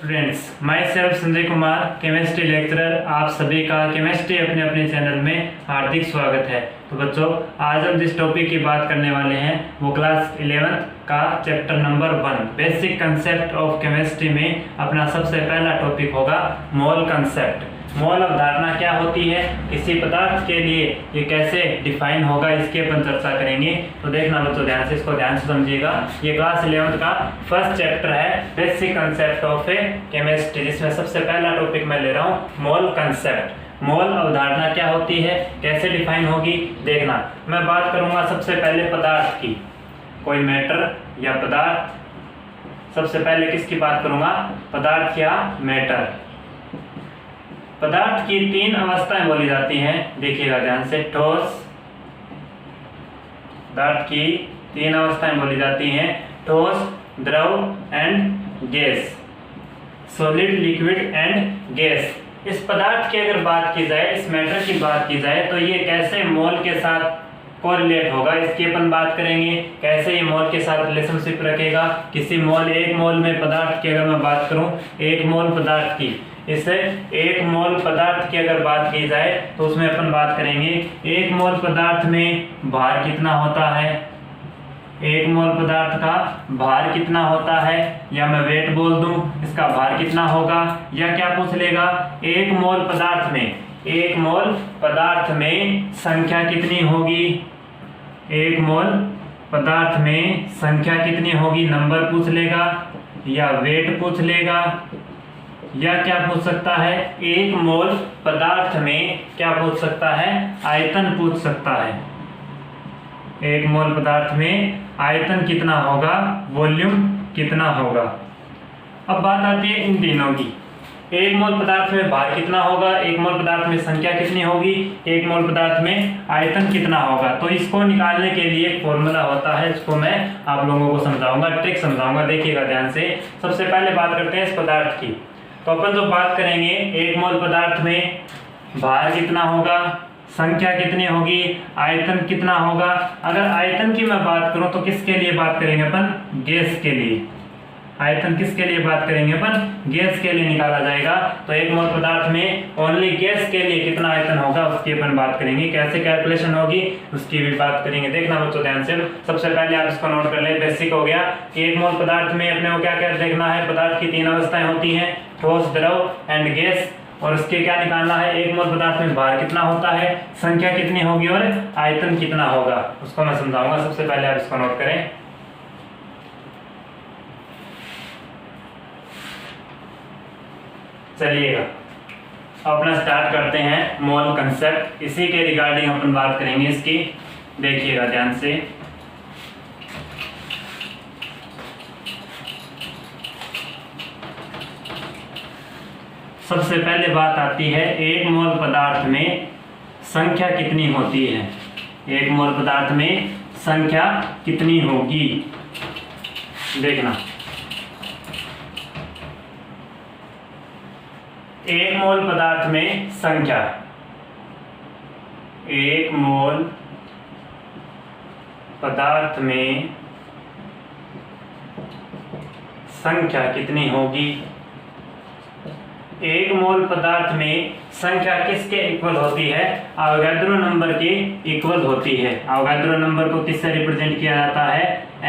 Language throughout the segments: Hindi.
Students, my self Sanjay Kumar, chemistry lecturer, आप सभी का केमिस्ट्री अपने अपने चैनल में हार्दिक स्वागत है। तो बच्चों, आज हम जिस टॉपिक की बात करने वाले हैं वो क्लास 11th का chapter number 1 basic concept of chemistry में अपना सबसे पहला टॉपिक होगा मोल कंसेप्ट। मोल अवधारणा क्या होती है, किसी पदार्थ के लिए ये कैसे डिफाइन होगा, इसके अपन चर्चा करेंगे। तो देखना बच्चों ध्यान से, इसको ध्यान से समझिएगा। ये क्लास 11th का फर्स्ट चैप्टर है बेसिक कंसेप्ट ऑफ केमिस्ट्री, जिसमें सबसे पहला टॉपिक मैं ले रहा हूँ मोल कंसेप्ट। मोल अवधारणा क्या होती है, कैसे डिफाइन होगी, देखना। मैं बात करूंगा सबसे पहले पदार्थ की, कोई मैटर या पदार्थ। सबसे पहले किसकी बात करूंगा, पदार्थ या मैटर। पदार्थ की तीन अवस्थाएं बोली जाती हैं, देखिएगा ध्यान से। ठोस, पदार्थ की तीन अवस्थाएं बोली जाती हैं, ठोस, द्रव and gas, solid, liquid and gas. इस पदार्थ की अगर बात की जाए, इस मैटर की बात की जाए, तो ये कैसे मोल के साथ कोरिलेट होगा, इसकी अपन बात करेंगे। कैसे ये मोल के साथ रिलेशनशिप रखेगा, किसी मोल, एक मोल में पदार्थ की अगर मैं बात करूं, एक मोल पदार्थ की, इससे एक मोल पदार्थ की अगर बात की जाए तो उसमें अपन बात करेंगे एक मोल पदार्थ में भार कितना होता है, एक मोल पदार्थ का भार कितना होता है, या मैं वेट बोल दूं, इसका भार कितना होगा, या क्या पूछ लेगा, एक मोल पदार्थ में, एक मोल पदार्थ में संख्या कितनी होगी, एक मोल पदार्थ में संख्या कितनी होगी, नंबर पूछ लेगा, या वेट पूछ लेगा, या क्या पूछ सकता है, एक मोल पदार्थ में क्या पूछ सकता है, आयतन पूछ सकता है। एक मोल पदार्थ में आयतन कितना होगा, वॉल्यूम कितना होगा। अब बात आती है इन तीनों की। एक मोल पदार्थ में भार कितना होगा, एक मोल पदार्थ में संख्या कितनी होगी, एक मोल पदार्थ में आयतन कितना होगा। तो इसको निकालने के लिए एक फॉर्मूला होता है, इसको मैं आप लोगों को समझाऊंगा, ट्रिक समझाऊंगा, देखिएगा ध्यान से। सबसे पहले बात करते हैं इस पदार्थ की। तो अपन जो बात करेंगे, एक मोल पदार्थ में भार कितना होगा, संख्या कितनी होगी, आयतन कितना होगा। अगर आयतन की मैं बात करूं तो किसके लिए बात करेंगे अपन, गैस के लिए। आयतन किसके लिए बात करेंगे अपन, गैस के लिए निकाला जाएगा। तो एक मोल पदार्थ में ओनली गैस के लिए कितना आयतन होगा उसकी अपन बात करेंगे, कैसे कैलकुलेशन होगी उसकी भी बात करेंगे। देखना बच्चों ध्यान से। सबसे पहले आप इसको नोट कर ले, बेसिक हो गया कि एक मोल पदार्थ में अपने को क्या क्या देखना है, पदार्थ की तीन अवस्थाएं होती हैं, ठोस, द्रव एंड गैस। और उसके क्या निकालना है, एक मोल पदार्थ में भार कितना होता है, संख्या कितनी होगी और आयतन कितना होगा, उसको मैं समझाऊंगा। सबसे पहले आप इसको नोट करें। चलिएगा अपना स्टार्ट करते हैं मोल कंसेप्ट। इसी के रिगार्डिंग अपन बात करेंगे इसकी, देखिएगा ध्यान से। सबसे पहले बात आती है एक मोल पदार्थ में संख्या कितनी होती है, एक मोल पदार्थ में संख्या कितनी होगी। देखना, एक मोल पदार्थ में संख्या, एक मोल पदार्थ में संख्या कितनी होगी। एक मोल पदार्थ में संख्या किसके इक्वल होती है, अवोगाद्रो नंबर के इक्वल होती है। अवोगाद्रो नंबर को किससे रिप्रेजेंट किया जाता है, Na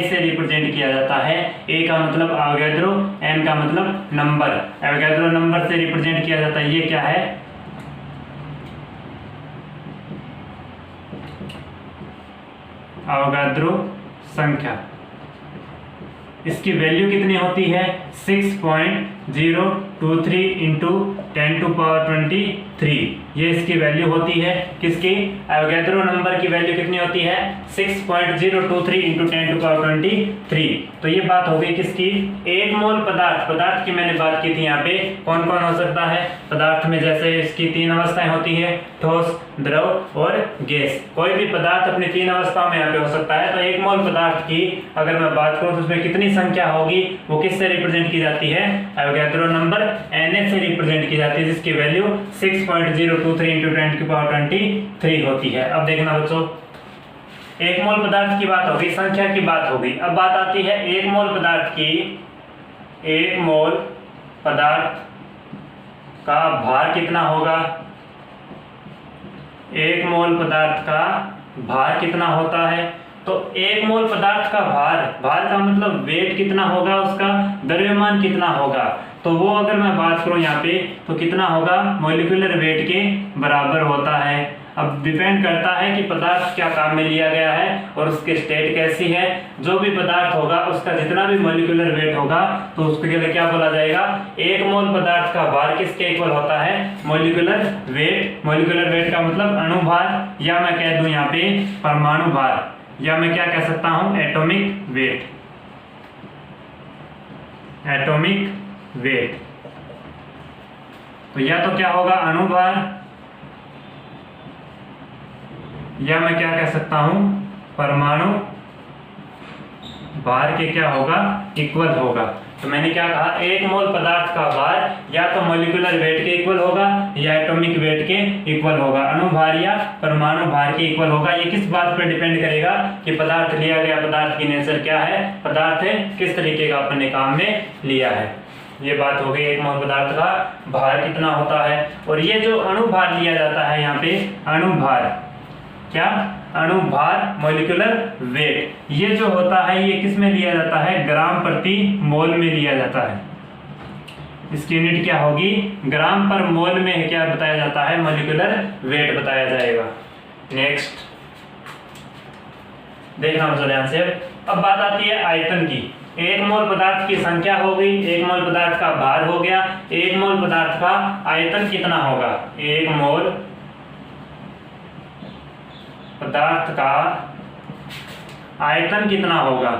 से रिप्रेजेंट किया जाता है। A का मतलब अवोगाद्रो, N का मतलब नंबर, अवोगाद्रो नंबर से रिप्रेजेंट किया जाता है। ये क्या है, अवोगाद्रो संख्या। इसकी वैल्यू कितनी होती है, 6.023 इंटू 10⁻23। ये इसकी वैल्यू होती है, किसकी, अवोगाद्रो नंबर की वैल्यू कितनी होती है, 6.023 इंटू 10⁻23। तो ये बात हो गई किसकी, एक मोल पदार्थ। पदार्थ की मैंने बात की थी, यहाँ पे कौन कौन हो सकता है पदार्थ में, जैसे इसकी तीन अवस्थाएं होती है, ठोस, द्रव और गैस। कोई भी पदार्थ अपनी तीन अवस्थाओं में यहाँ पे हो सकता है। तो एक मोल पदार्थ की अगर मैं बात करूँ तो उसमें कितनी संख्या होगी, वो किससे रिप्रेजेंट की जाती है, अवोगाद्रो नंबर Na से रिप्रेजेंट की जाती है, जिसकी वैल्यू 6.023 इंटू 10⁻23 होती है। अब देखना बच्चों, एक मोल पदार्थ की बात होगी, संख्या की बात होगी। अब बात आती है एक मोल पदार्थ की, एक मोल पदार्थ का भार कितना होगा, 1 मोल पदार्थ का भार कितना होता है। तो 1 मोल पदार्थ का भार का मतलब वेट कितना होगा, उसका द्रव्यमान कितना होगा। तो वो अगर मैं बात करूं यहाँ पे तो कितना होगा, मॉलिक्यूलर वेट के बराबर होता है। अब डिपेंड करता है कि पदार्थ क्या काम में लिया गया है और उसकी स्टेट कैसी है। जो भी पदार्थ होगा उसका जितना भी मॉलिक्यूलर वेट होगा तो उसके लिए क्या बोला जाएगा, 1 मोल पदार्थ का भार किसके इक्वल होता है, मॉलिक्यूलर वेट। मॉलिक्यूलर वेट का मतलब अणुभार, या मैं कह दूं यहाँ पे परमाणु भार, या मैं क्या कह सकता हूं एटॉमिक वेट। एटॉमिक वेट तो या तो क्या होगा अणुभार, या मैं क्या कह सकता हूं परमाणु भार के क्या होगा, इक्वल होगा। तो मैंने क्या कहा, 1 मोल पदार्थ का भार या तो मॉलिक्यूलर वेट के इक्वल होगा या एटॉमिक वेट के इक्वल होगा, अणुभार या परमाणु भार के इक्वल होगा। ये किस बात पर डिपेंड करेगा कि पदार्थ लिया गया पदार्थ की नेचर क्या है, पदार्थ किस तरीके का अपने काम में लिया है। ये बात हो गई 1 मोल पदार्थ का भार कितना होता है। और ये जो अणुभार लिया जाता है यहाँ पे, अणुभार क्या, अणुभार मॉलिक्यूलर वेट, ये जो होता है ये किस में लिया जाता है, ग्राम प्रति मोल में लिया जाता है। इसकी यूनिट क्या होगी, ग्राम पर मोल में क्या बताया जाता है, मॉलिक्यूलर वेट बताया जाएगा। नेक्स्ट देखना मुझे ध्यान से। अब बात आती है आयतन की। 1 मोल पदार्थ की संख्या हो गई, 1 मोल पदार्थ का भार हो गया, 1 मोल पदार्थ का आयतन कितना होगा, 1 मोल पदार्थ का आयतन कितना होगा।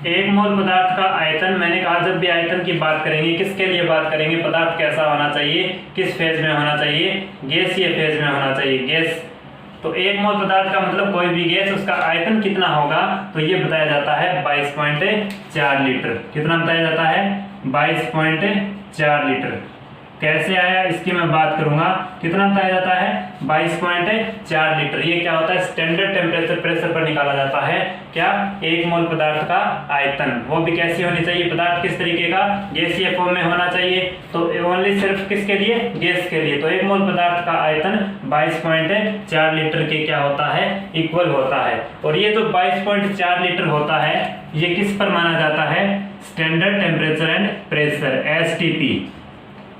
1 मोल पदार्थ का आयतन, मैंने कहा जब भी आयतन की बात करेंगे किसके लिए बात करेंगे, पदार्थ कैसा होना चाहिए, किस फेज में होना चाहिए, गैसीय फेज में होना चाहिए, गैस। तो 1 मोल पदार्थ का मतलब कोई भी गैस, उसका आयतन कितना होगा, तो ये बताया जाता है 22.4 लीटर। कितना बताया जाता है, 22.4 लीटर। कैसे आया इसकी मैं बात करूंगा। कितना बताया जाता है, 22.4 लीटर। ये क्या होता है, स्टैंडर्ड टेम्परेचर प्रेशर पर निकाला जाता है क्या, 1 मोल पदार्थ का आयतन। वो भी कैसी होनी चाहिए, पदार्थ किस तरीके का, गैसीय फॉर्म में होना चाहिए। तो ओनली सिर्फ किसके लिए, गैस के लिए। तो 1 मोल पदार्थ का आयतन 22.4 लीटर के क्या होता है, इक्वल होता है। और ये जो 22.4 लीटर होता है ये किस पर माना जाता है, standard temperature and pressure, STP.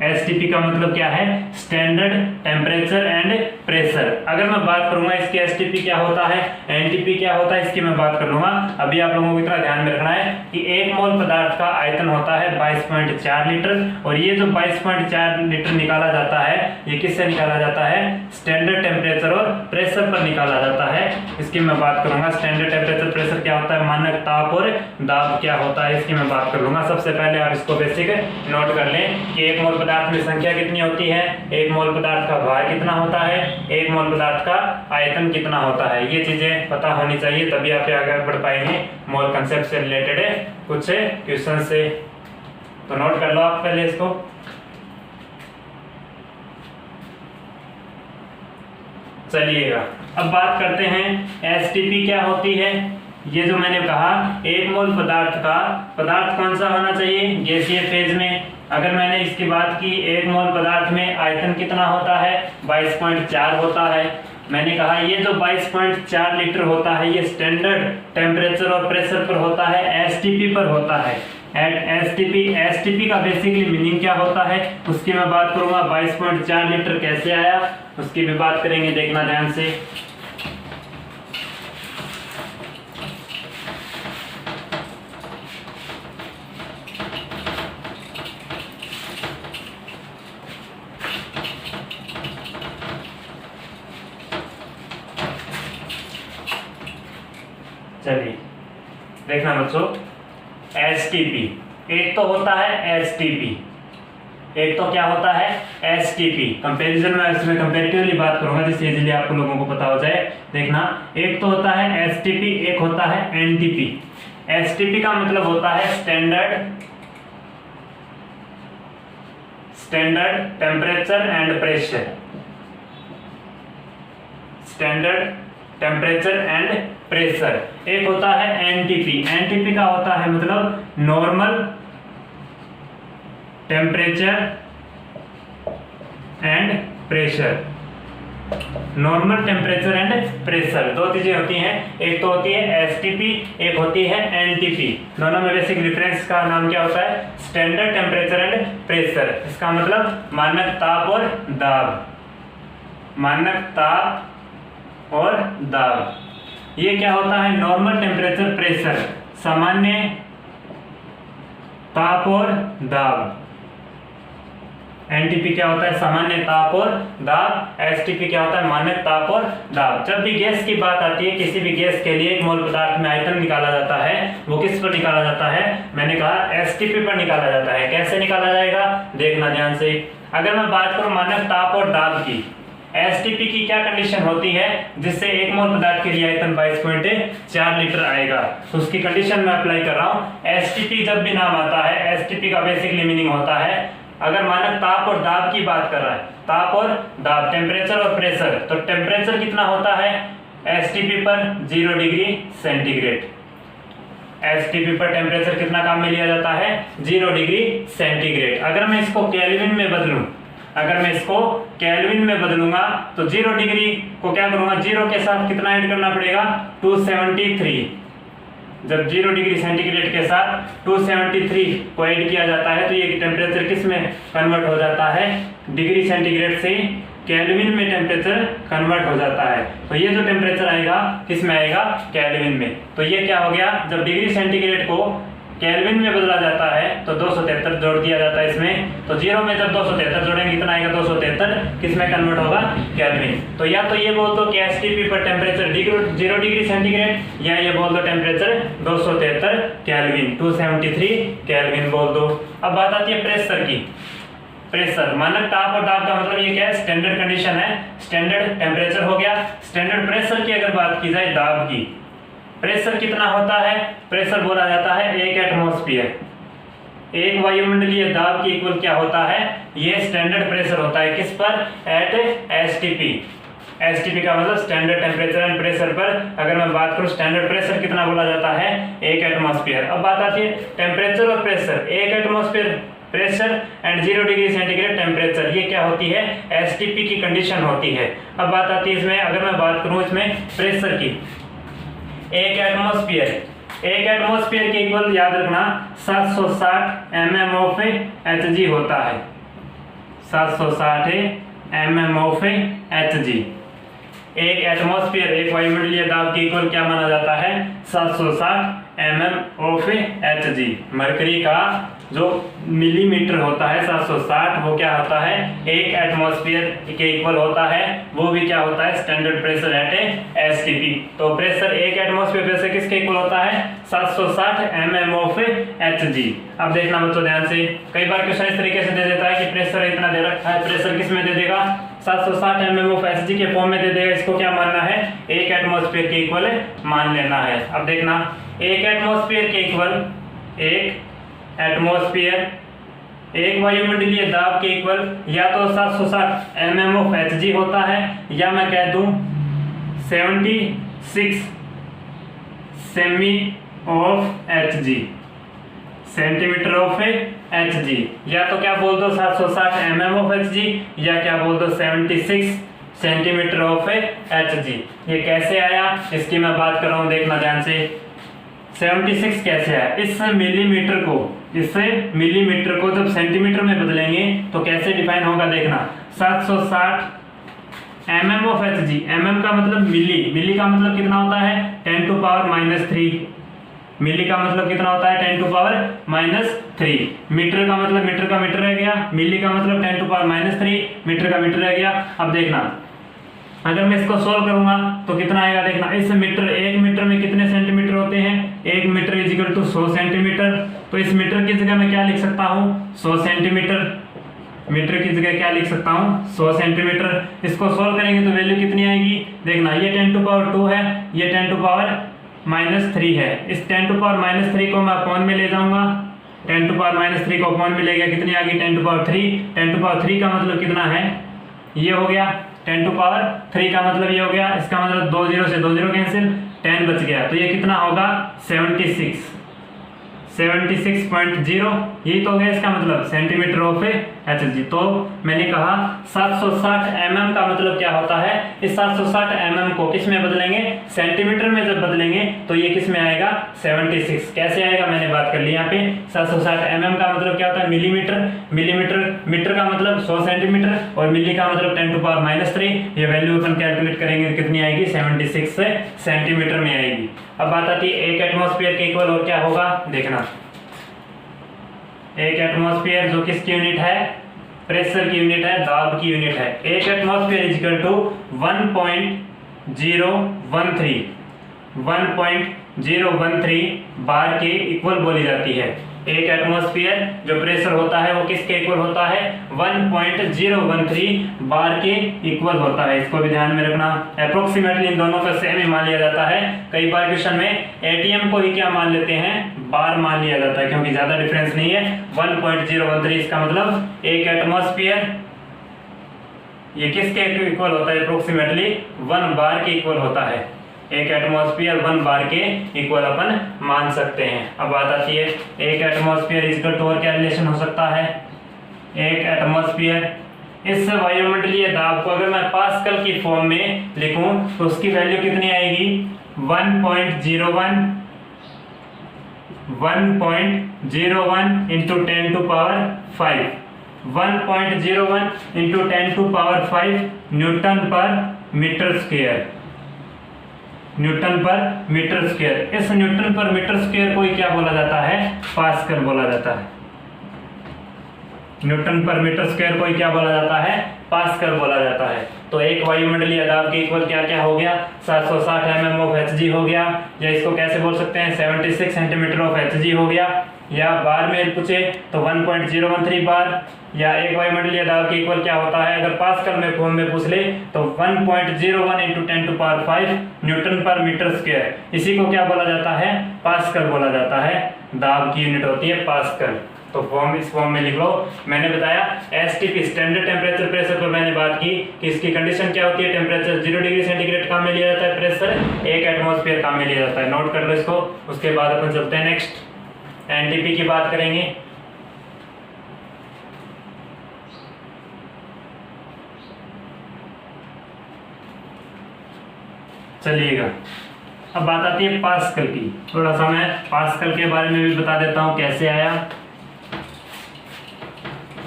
STP का मतलब क्या है, स्टैंडर्ड टेम्परेचर एंड प्रेशर। अगर मैं बात करूंगा इसकी एसटीपी क्या होता है, एनटीपी क्या होता है, इसकी मैं बात कर लूंगा। अभी आप लोगों को इतना ध्यान में रखना है कि 1 मोल पदार्थ का आयतन होता है 22.4 लीटर। और ये जो 22.4 लीटर निकाला जाता है ये किससे निकाला जाता है, स्टैंडर्ड टेम्परेचर और प्रेशर पर निकाला जाता है। इसकी मैं बात करूंगा। स्टैंडर्ड टेम्परेचर प्रेशर क्या होता है, मानक ताप और दाब क्या होता है, इसकी मैं बात कर लूंगा। सबसे पहले आप इसको बेसिक नोट कर लें कि 1 मोल पदार्थ में संख्या कितनी होती है, 1 मोल पदार्थ का भार कितना होता है, 1 मोल पदार्थ का आयतन कितना होता है। ये चीजें पता होनी चाहिए तभी आप आगे बढ़ पाएंगे मोल कंसेप्ट से रिलेटेड कुछ क्वेश्चन से। तो नोट कर लो आप पहले इसको। चलिएगा अब बात करते हैं एसटीपी क्या होती है। ये जो मैंने कहा 1 मोल पदार्थ का, पदार्थ कौन सा होना चाहिए, गैसीय फेज में। अगर मैंने इसकी बात की 1 मोल पदार्थ में आयतन कितना होता है, 22.4 होता है। मैंने कहा ये जो 22.4 लीटर होता है ये स्टैंडर्ड टेम्परेचर और प्रेशर पर होता है, एसटीपी पर होता है। एसटीपी का बेसिकली मीनिंग क्या होता है उसकी मैं बात करूंगा। 22.4 लीटर कैसे आया उसकी भी बात करेंगे, देखना ध्यान से। चलिए देखना बच्चों, एसटीपी एक तो होता है एसटीपी, एक तो क्या होता है एसटीपी। कंपैरिजन में इसमें कंपैरेटिवली बात करूंगा जिससे इजीली आप लोगों को पता हो जाए। देखना, एक तो होता है एसटीपी, एक होता है एनटीपी। एसटीपी का मतलब होता है standard temperature and pressure, standard temperature and pressure. एक होता है एनटीपी, एनटीपी का होता है मतलब normal temperature and pressure. Normal temperature and pressure दो चीजें होती हैं, एक तो होती है एसटीपी, एक होती है एनटीपी। दोनों में बेसिक डिफरेंस का नाम क्या होता है? Standard temperature and pressure. इसका मतलब मानक ताप और दाब, मानक ताप और दाब। ये क्या होता है? नॉर्मल टेम्परेचर प्रेशर, सामान्य ताप और दाब। एनटीपी क्या होता है? सामान्य ताप और दाब। एसटीपी क्या होता है? मानक ताप और दाब। जब भी गैस की बात आती है, किसी भी गैस के लिए एक मोल पदार्थ में आयतन निकाला जाता है, वो किस पर निकाला जाता है? मैंने कहा एसटीपी पर निकाला जाता है। कैसे निकाला जाएगा देखना ध्यान से। अगर मैं बात करूं मानक ताप और दाब की, एसटीपी की क्या कंडीशन होती है जिससे एक मोल पदार्थ के लिए आयतन 22.4 लीटर आएगा? तो उसकी कंडीशन मैं अप्लाई कर रहा हूं। एसटीपी जब भी नाम आता है, एसटीपी का बेसिकली मीनिंग होता है, अगर मानक ताप और दाब की बात कर रहा है, ताप और दाब, टेम्परेचर और प्रेशर, तो टेम्परेचर कितना होता है एसटीपी पर? 0 डिग्री सेंटीग्रेड। एसटीपी पर टेम्परेचर कितना काम में लिया जाता है? 0 डिग्री सेंटीग्रेड। अगर मैं इसको केल्विन में बदलूं, अगर मैं इसको केल्विन में बदलूंगा तो 0 डिग्री को क्या करूंगा? 0 के साथ कितना ऐड करना पड़ेगा? 273। जब 0 डिग्री सेंटीग्रेड के साथ 273 को ऐड किया जाता है तो ये टेम्परेचर किस में कन्वर्ट हो जाता है? डिग्री सेंटीग्रेड से केल्विन में टेम्परेचर कन्वर्ट हो जाता है। तो ये जो टेम्परेचर आएगा किस में आएगा? केल्विन में। तो ये क्या हो गया? जब डिग्री सेंटीग्रेड को केल्विन में बदला जाता है तो 273 जोड़ दिया जाता है इसमें। तो 0 में जब 273 जोड़ेंगे कितना आएगा? 273 किस में कन्वर्ट होगा? केल्विन। तो या तो ये बोल दो कि एसटीपी पर टेम्परेचर 0 डिग्री सेंटीग्रेड, या ये बोल दो टेम्परेचर 273 केल्विन, 273 केल्विन बोल दो। अब बात आती है प्रेशर की। प्रेशर, मानक ताप और दाब का मतलब ये क्या है? स्टैंडर्ड कंडीशन है। स्टैंडर्ड टेम्परेचर हो गया। स्टैंडर्ड प्रेशर की अगर बात की जाए, दाब की, प्रेशर कितना होता है? प्रेशर बोला जाता है 1 एटमॉस्फेयर। एक वायुमंडलीय दाब की इक्वल क्या होता है? ये स्टैंडर्ड प्रेशर होता है। किस पर? Eight STP. एसटीपी का मतलब स्टैंडर्ड टेम्परेचर एंड प्रेशर पर अगर मैं बात करूं, स्टैंडर्ड प्रेशर कितना बोला जाता है? 1 एटमॉस्फेयर। अब बात आती है टेम्परेचर और pressure. 1 atmosphere pressure and 0 degree centigrade temperature, ये क्या होती है? एसटीपी की कंडीशन होती है। अब बात आती है इसमें, अगर मैं बात करूं इसमें प्रेशर की, 1 एटमॉस्फेयर के इक्वल याद रखना 760 mm ऑफ Hg होता है। 760 mm ऑफ Hg। एक एटमॉस्फेयर, एक वायुमंडलीय दाब के इक्वल क्या माना जाता है? 760 mm ऑफ Hg। मरकरी का जो मिलीमीटर होता है 760, वो क्या होता है? 1 एटमॉस्फेयर के इक्वल होता है। वो भी क्या होता है? Standard pressure at STP. तो प्रेशर 1 एटमॉस्फेयर प्रेशर किसके इक्वल होता है? 760 mm ऑफ Hg। अब देखना बच्चों ध्यान से, कई बार क्वेश्चन इस तरीके से दे देता है कि प्रेशर इतना दे रखा है, प्रेशर किस में दे देगा? 760 mm ऑफ Hg के फॉर्म में दे देगा। इसको क्या मानना है? 1 एटमॉस्फेयर के इक्वल मान लेना है। अब देखना, 1 एटमॉस्फेयर के इक्वल, 1 एटमॉस्फेयर, एक वायुमंडलीय दाब के इक्वल या तो 760 mm ऑफ Hg होता है, या मैं कह दूं 76 semi of Hg, centimetre of Hg। या तो क्या बोल दो 760 mm ऑफ Hg, या क्या बोल दो 76 सेंटीमीटर ऑफ Hg। ये कैसे आया इसकी मैं बात कर रहा हूं, देखना ध्यान से। 76 कैसे आया? इस मिलीमीटर को जब सेंटीमीटर में बदलेंगे तो कैसे डिफाइन होगा देखना। 760 mm ऑफ Hg, mm का मतलब मिली का मतलब कितना होता है? 10 टू पावर -3। मिली का मतलब कितना होता है? 10 टू पावर -3। मीटर का मतलब मीटर का मीटर रह गया, मिली का मतलब 10 टू पावर -3, मीटर का मीटर रह गया। अब देखना, अगर मैं इसको सोल्व करूंगा तो कितना आएगा देखना। इस मीटर, 1 मीटर में कितने सेंटीमीटर होते हैं? 1 metre is equal to 100 centimetre. तो इस मीटर की जगह मैं क्या लिख सकता हूँ? 100 सेंटीमीटर। मीटर की जगह क्या लिख सकता हूँ? 100 सेंटीमीटर। इसको सोल्व करेंगे तो वैल्यू कितनी आएगी देखना। ये 10 टू पावर 2 है, ये 10 टू पावर -3 है। इस 10 टू पावर -3 को मैं अपॉन में ले जाऊंगा। 10 टू पावर -3 को अपॉन में ले गया, कितनी आ गई? 10 टू पावर 3। 10 टू पावर 3 का मतलब कितना है? ये हो गया। 10 टू पावर 3 का मतलब ये हो गया। इसका मतलब 2 0 से 2 0 कैंसिल, 10 बच गया। तो ये कितना होगा? 76 76.0, यही तो हो गया इसका मतलब सेंटीमीटर ऑफ Hg। तो मैंने कहा 760 mm का मतलब क्या होता है, इस 760 mm को किस में बदलेंगे, सेंटीमीटर में जब बदलेंगे तो ये किस में आएगा, 76। कैसे आएगा, मैंने बात कर ली यहाँ पे। 760 mm का मतलब क्या होता है, मिलीमीटर, मीटर का मतलब 100 सेंटीमीटर, और मिली का मतलब 10⁻³ ये वैल्यू अपन कैलकुलेट करेंगे कितनी आएगी, 76 सेंटीमीटर में आएगी। अब बात आती है एक एटमॉस्फेयर के इक्वल और क्या होगा, देखना। एक एटमॉस्फेयर जो किसकी यूनिट है, प्रेशर की यूनिट है, दाब की यूनिट है। एक एटमॉस्फेयर इज इक्वल टू 1.013 बार के इक्वल बोली जाती है। एक एटमॉस्फेयर जो प्रेशर होता है वो किसके इक्वल होता है, 1.013 बार के इक्वल होता है। इसको भी ध्यान में रखना। अप्रोक्सीमेटली इन दोनों का सेम ही मान लिया जाता है। कई बार क्वेश्चन में एटीएम को ही क्या मान लेते हैं, बार मान लिया जाता है, क्योंकि ज्यादा डिफरेंस नहीं है। 1.013 इसका मतलब एक एटमॉस्फेयर ये किसके इक्वल होता है, अप्रोक्सीमेटली 1 बार के इक्वल होता है। एक एटमॉस्फेयर 1 बार के इक्वल अपन मान सकते हैं। अब बात आती है एक एटमॉस्फेयर इक्वल टू और क्या रिलेशन हो सकता है, एक एटमॉस्फेयर इस वायुमंडलीय दाब को अगर मैं पास्कल की फॉर्म में लिखूं तो उसकी वैल्यू कितनी आएगी, 1.01 इंटू 10⁵ 1.01 इंटू 10⁵ न्यूटन पर मीटर स्क्वायर, न्यूटन पर मीटर स्क्वायर। इस न्यूटन पर मीटर स्क्वायर को ही क्या बोला जाता है, पास्कल बोला जाता है। न्यूटन पर मीटर स्क्वायर को ही क्या बोला जाता है, पास्कल बोला जाता है। तो एक वायुमंडलीय दाब के इक्वल क्या क्या हो गया, 760 mm ऑफ Hg हो गया, या इसको कैसे बोल सकते हैं, 76 सेंटीमीटर ऑफ Hg हो गया, या बार में पूछे तो 1.013 बार, या एक वायुमंडलीय दाब के इक्वल क्या होता है, अगर पास्कल में फॉर्म में पूछ ले तो 1.01 इंटू 10⁵ न्यूटन पर मीटर स्क्वायर। इसी को क्या बोला जाता है, पास्कल बोला जाता है। दाब की यूनिट होती है पास्कल। तो फॉर्म इस फॉर्म में लिख लो। मैंने बताया एसटीपी स्टैंडर्ड टेम्परेचर प्रेशर पर मैंने बात की कि इसकी कंडीशन क्या होती है, टेम्परेचर 0 डिग्री सेंटीग्रेड काम में लिया जाता है, प्रेशर 1 एटमॉस्फेयर काम में लिया जाता है। नोट कर लो इसको। उसके बाद अपन चलते हैं नेक्स्ट, एनटीपी की बात करेंगे। चलिएगा, अब बात आती है पास्कल की। थोड़ा सा मैं पास्कल के बारे में भी बता देता हूं कैसे आया।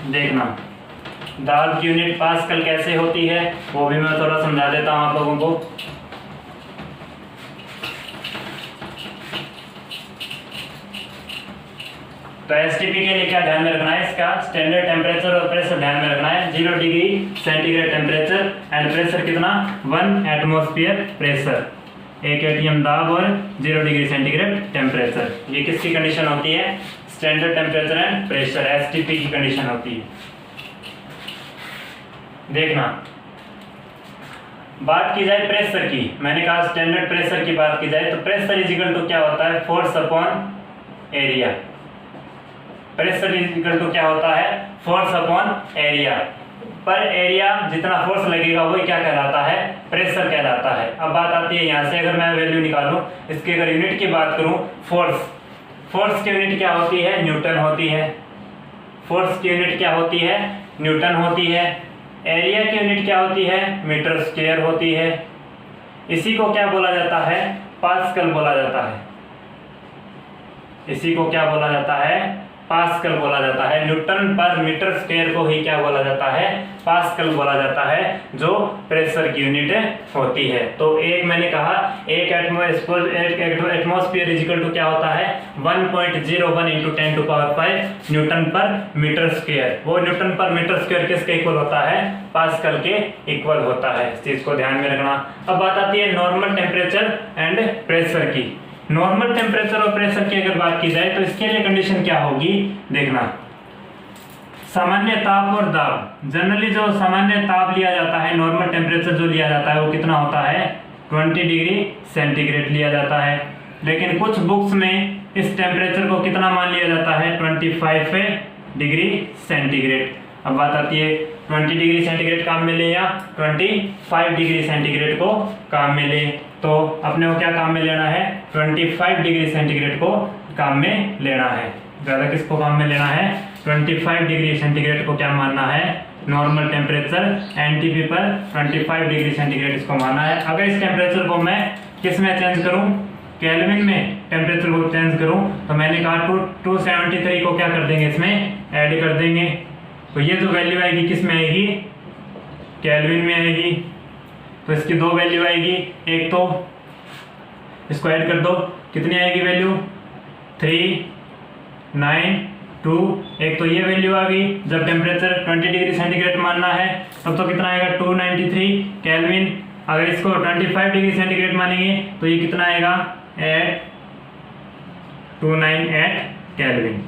देखना, दाब की यूनिट पास्कल कैसे होती है वो भी मैं थोड़ा समझा देता हूं आप लोगों को। तो एसटीपी के लिए क्या ध्यान में रखना है, इसका स्टैंडर्ड टेम्परेचर और प्रेशर ध्यान में रखना है। 0 degree centigrade temperature and pressure कितना, 1 एटमॉस्फेयर प्रेशर, 1 एटीएम दाब और 0 डिग्री सेंटीग्रेड टेम्परेचर। ये किसकी कंडीशन होती है, standard temperature and pressure, STP की कंडीशन होती है। देखना, बात की जाए प्रेशर की, मैंने कहा स्टैंडर्ड प्रेशर की बात की जाए तो प्रेशर इज इक्वल टू क्या होता है, force upon area. Pressure is equal to क्या होता है, फोर्स अपॉन एरिया। पर एरिया जितना फोर्स लगेगा वही क्या कहलाता है, प्रेशर कहलाता है। अब बात आती है यहाँ से अगर मैं वैल्यू निकालूं, इसकी अगर यूनिट की बात करूं, फोर्स की यूनिट क्या होती है, न्यूटन होती है। फोर्स की यूनिट क्या होती है, न्यूटन होती है। एरिया की यूनिट क्या होती है, मीटर स्क्वायर होती है। इसी को क्या बोला जाता है, पास्कल बोला जाता है। इसी को क्या बोला जाता है, पास्कल बोला जाता है। न्यूटन पर मीटर स्क्वायर को ही क्या बोला जाता है, पास्कल बोला जाता है, जो प्रेशर की यूनिट होती है। तो एक मैंने कहा एक एटमॉस्फेयर इज इक्वल टू क्या होता है, 1.01 इंटू 10⁵ न्यूटन पर मीटर स्क्वायर। वो न्यूटन पर मीटर स्क्वायर किसके इक्वल होता है, पास्कल के इक्वल होता है। इस चीज को ध्यान में रखना। अब बात आती है नॉर्मल टेम्परेचर एंड प्रेशर की। नॉर्मल टेम्परेचर और प्रेशर की अगर बात की जाए तो इसके लिए कंडीशन क्या होगी, देखना। सामान्य ताप और दाब, जनरली जो सामान्य ताप लिया जाता है, नॉर्मल टेम्परेचर जो लिया जाता है वो कितना होता है, 20 डिग्री सेंटीग्रेड लिया जाता है। लेकिन कुछ बुक्स में इस टेम्परेचर को कितना मान लिया जाता है, 25 डिग्री सेंटीग्रेड। अब बात आती है 20 डिग्री सेंटीग्रेड काम में ले या 25 डिग्री सेंटीग्रेड को काम में ले। तो अपने को क्या काम में लेना है, 25 डिग्री सेंटीग्रेड को काम में लेना है, ज़्यादा किसको काम में लेना है, 25 डिग्री सेंटीग्रेड को क्या मानना है, नॉर्मल टेम्परेचर, एनटीपी पर 25 डिग्री सेंटीग्रेड इसको मानना है। अगर इस टेम्परेचर को मैं किस में चेंज करूं, केल्विन में टेम्परेचर को चेंज करूं, तो मैंने कहा 273 को क्या कर देंगे, इसमें ऐड कर देंगे। तो ये जो वैल्यू आएगी किस में आएगी, केल्विन में आएगी। तो इसकी दो वैल्यू आएगी, एक तो इसको ऐड कर दो, कितनी आएगी वैल्यू 392, एक तो ये वैल्यू आ गई। जब टेम्परेचर 20 डिग्री सेंटीग्रेड मानना है तब तो कितना आएगा 293 केल्विन। अगर इसको 25 डिग्री सेंटीग्रेड मानेंगे तो ये कितना आएगा 298 केल्विन,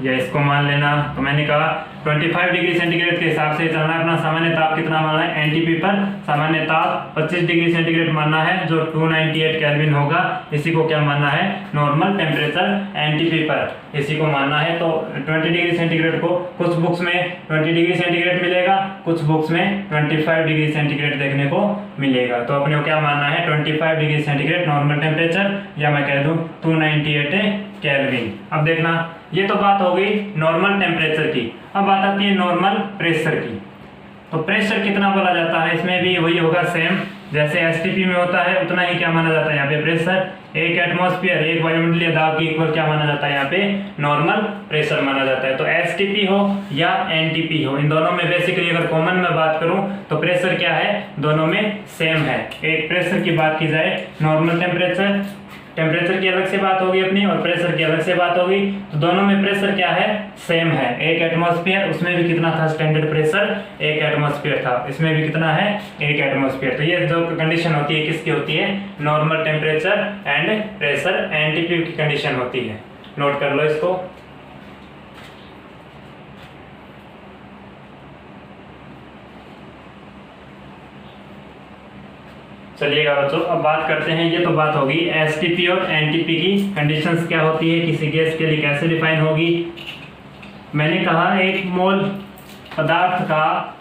या इसको मान लेना। तो मैंने कहा 25 डिग्री सेंटीग्रेड के हिसाब से चलना है, अपना सामान्य ताप कितना मानना है, एनटीपी पर सामान्य ताप 25 डिग्री सेंटीग्रेड मानना है, जो 298 केल्विन होगा। इसी को क्या मानना है, नॉर्मल टेम्परेचर एनटीपी पर, इसी को मानना है। तो 20 डिग्री सेंटीग्रेड को कुछ बुक्स में 20 डिग्री सेंटीग्रेड मिलेगा, कुछ बुक्स में 25 डिग्री सेंटीग्रेड देखने को मिलेगा। तो अपने को क्या मानना है, 25 डिग्री सेंटीग्रेड नॉर्मल टेम्परेचर, या मैं कह दूं 298 केल्विन। अब देखना, ये तो बात हो गई नॉर्मल टेम्परेचर की। अब बात आती है नॉर्मल प्रेशर की। तो प्रेशर कितना बोला जाता है, इसमें भी वही होगा सेम, जैसे एसटीपी में होता है उतना ही क्या माना जाता है यहाँ पे प्रेशर, एक एटमॉस्फेयर, एक वायुमंडलीय दाब के इक्वल क्या माना जाता है यहाँ पे, नॉर्मल प्रेशर माना जाता है। तो एसटीपी हो या एनटीपी हो, इन दोनों में बेसिकली अगर कॉमन में बात करूं तो प्रेशर क्या है, दोनों में सेम है। एक प्रेशर की बात की जाए, नॉर्मल टेम्परेचर, टेम्परेचर की अलग से बात होगी अपनी और प्रेशर की अलग से बात होगी, तो दोनों में प्रेशर क्या है, सेम है। एक एटमॉस्फेयर, उसमें भी कितना था स्टैंडर्ड प्रेशर, एक एटमॉस्फेयर था, इसमें भी कितना है, एक एटमॉस्फेयर। तो ये जो कंडीशन होती है किसकी होती है, normal temperature and pressure, NTP की कंडीशन होती है। नोट कर लो इसको। चलिएगा बच्चों, अब बात करते हैं, ये तो बात होगी एसटीपी और एनटीपी की कंडीशंस क्या होती है, किसी गैस के लिए कैसे डिफाइन होगी। मैंने कहा एक मोल पदार्थ का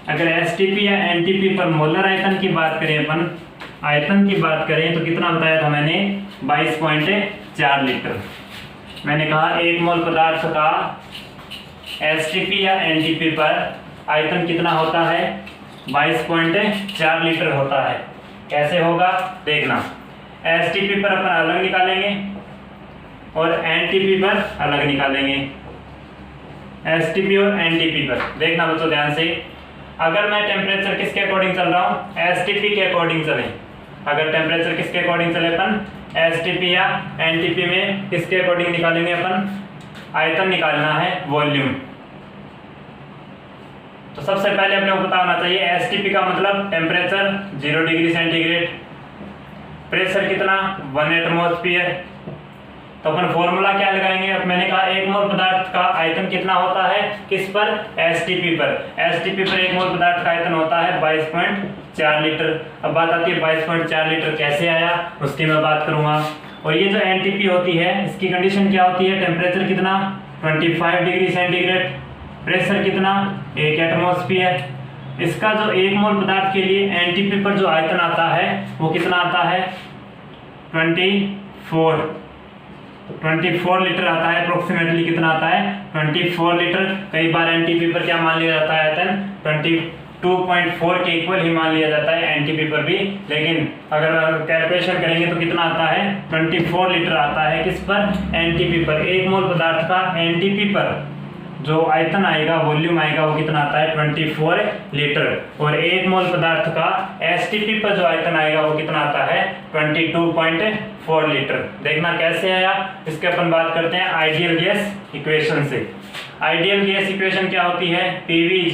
अगर एसटीपी या एनटीपी पर मोलर आयतन की बात करें, अपन आयतन की बात करें तो कितना बताया था मैंने, 22.4 लीटर। मैंने कहा एक मोल पदार्थ का एसटीपी या एनटीपी पर आयतन कितना होता है, 22.4 लीटर होता है। कैसे होगा देखना, एसटीपी पर अपन अलग निकालेंगे और एनटीपी पर अलग निकालेंगे। एसटीपी और एनटीपी पर देखना बच्चों ध्यान से, अगर मैं टेम्परेचर किसके अकॉर्डिंग चल रहा हूँ, एसटीपी के अकॉर्डिंग चले। अगर टेम्परेचर किसके अकॉर्डिंग चले अपन, एसटीपी या एनटीपी में किसके अकॉर्डिंग निकालेंगे अपन, आयतन निकालना है, वॉल्यूम। तो सबसे पहले अपने को पता होना चाहिए एसटीपी का मतलब टेम्परेचर 0 डिग्री सेंटीग्रेड, प्रेशर कितना 1 एटमॉस्फेयर। तो अपन फॉर्मूला क्या लगाएंगे, अब मैंने कहा एक मोल पदार्थ का आयतन कितना होता है, किस पर, एसटीपी पर। एसटीपी पर एक मोल पदार्थ का आयतन होता है 22.4 लीटर। अब बात आती है 22.4 लीटर कैसे आया, उसकी मैं बात करूंगा। और ये जो एनटीपी होती है इसकी कंडीशन क्या होती है, टेम्परेचर कितना 25 डिग्री सेंटीग्रेड, प्रेशर कितना 1 एटमॉस्फेयर। इसका जो एक मोल पदार्थ के लिए एनटीपी पर जो आयतन आता है वो कितना आता है, 24 लीटर आता है। अप्रोक्सीमेटली कितना आता है, 24 लीटर। कई बार एनटीपी पर क्या मान लिया जाता है आयतन, 22.4 के इक्वल ही मान लिया जाता है एनटीपी पर भी, लेकिन अगर कैलकुलेशन करेंगे तो कितना आता है, 24 लीटर आता है। किस पर, एनटीपी पर। एक मोल पदार्थ का एनटीपी पर जो आयतन आएगा, वॉल्यूम आएगा, वो कितना आता है 24 लीटर। और एक मोल पदार्थ का एसटीपी पर जो आयतन आएगा वो कितना आता है 22.4 लीटर। देखना कैसे आया, इसके अपन बात करते हैं आइडियल गैस इक्वेशन से। आइडियल गैस इक्वेशन क्या होती है, PV =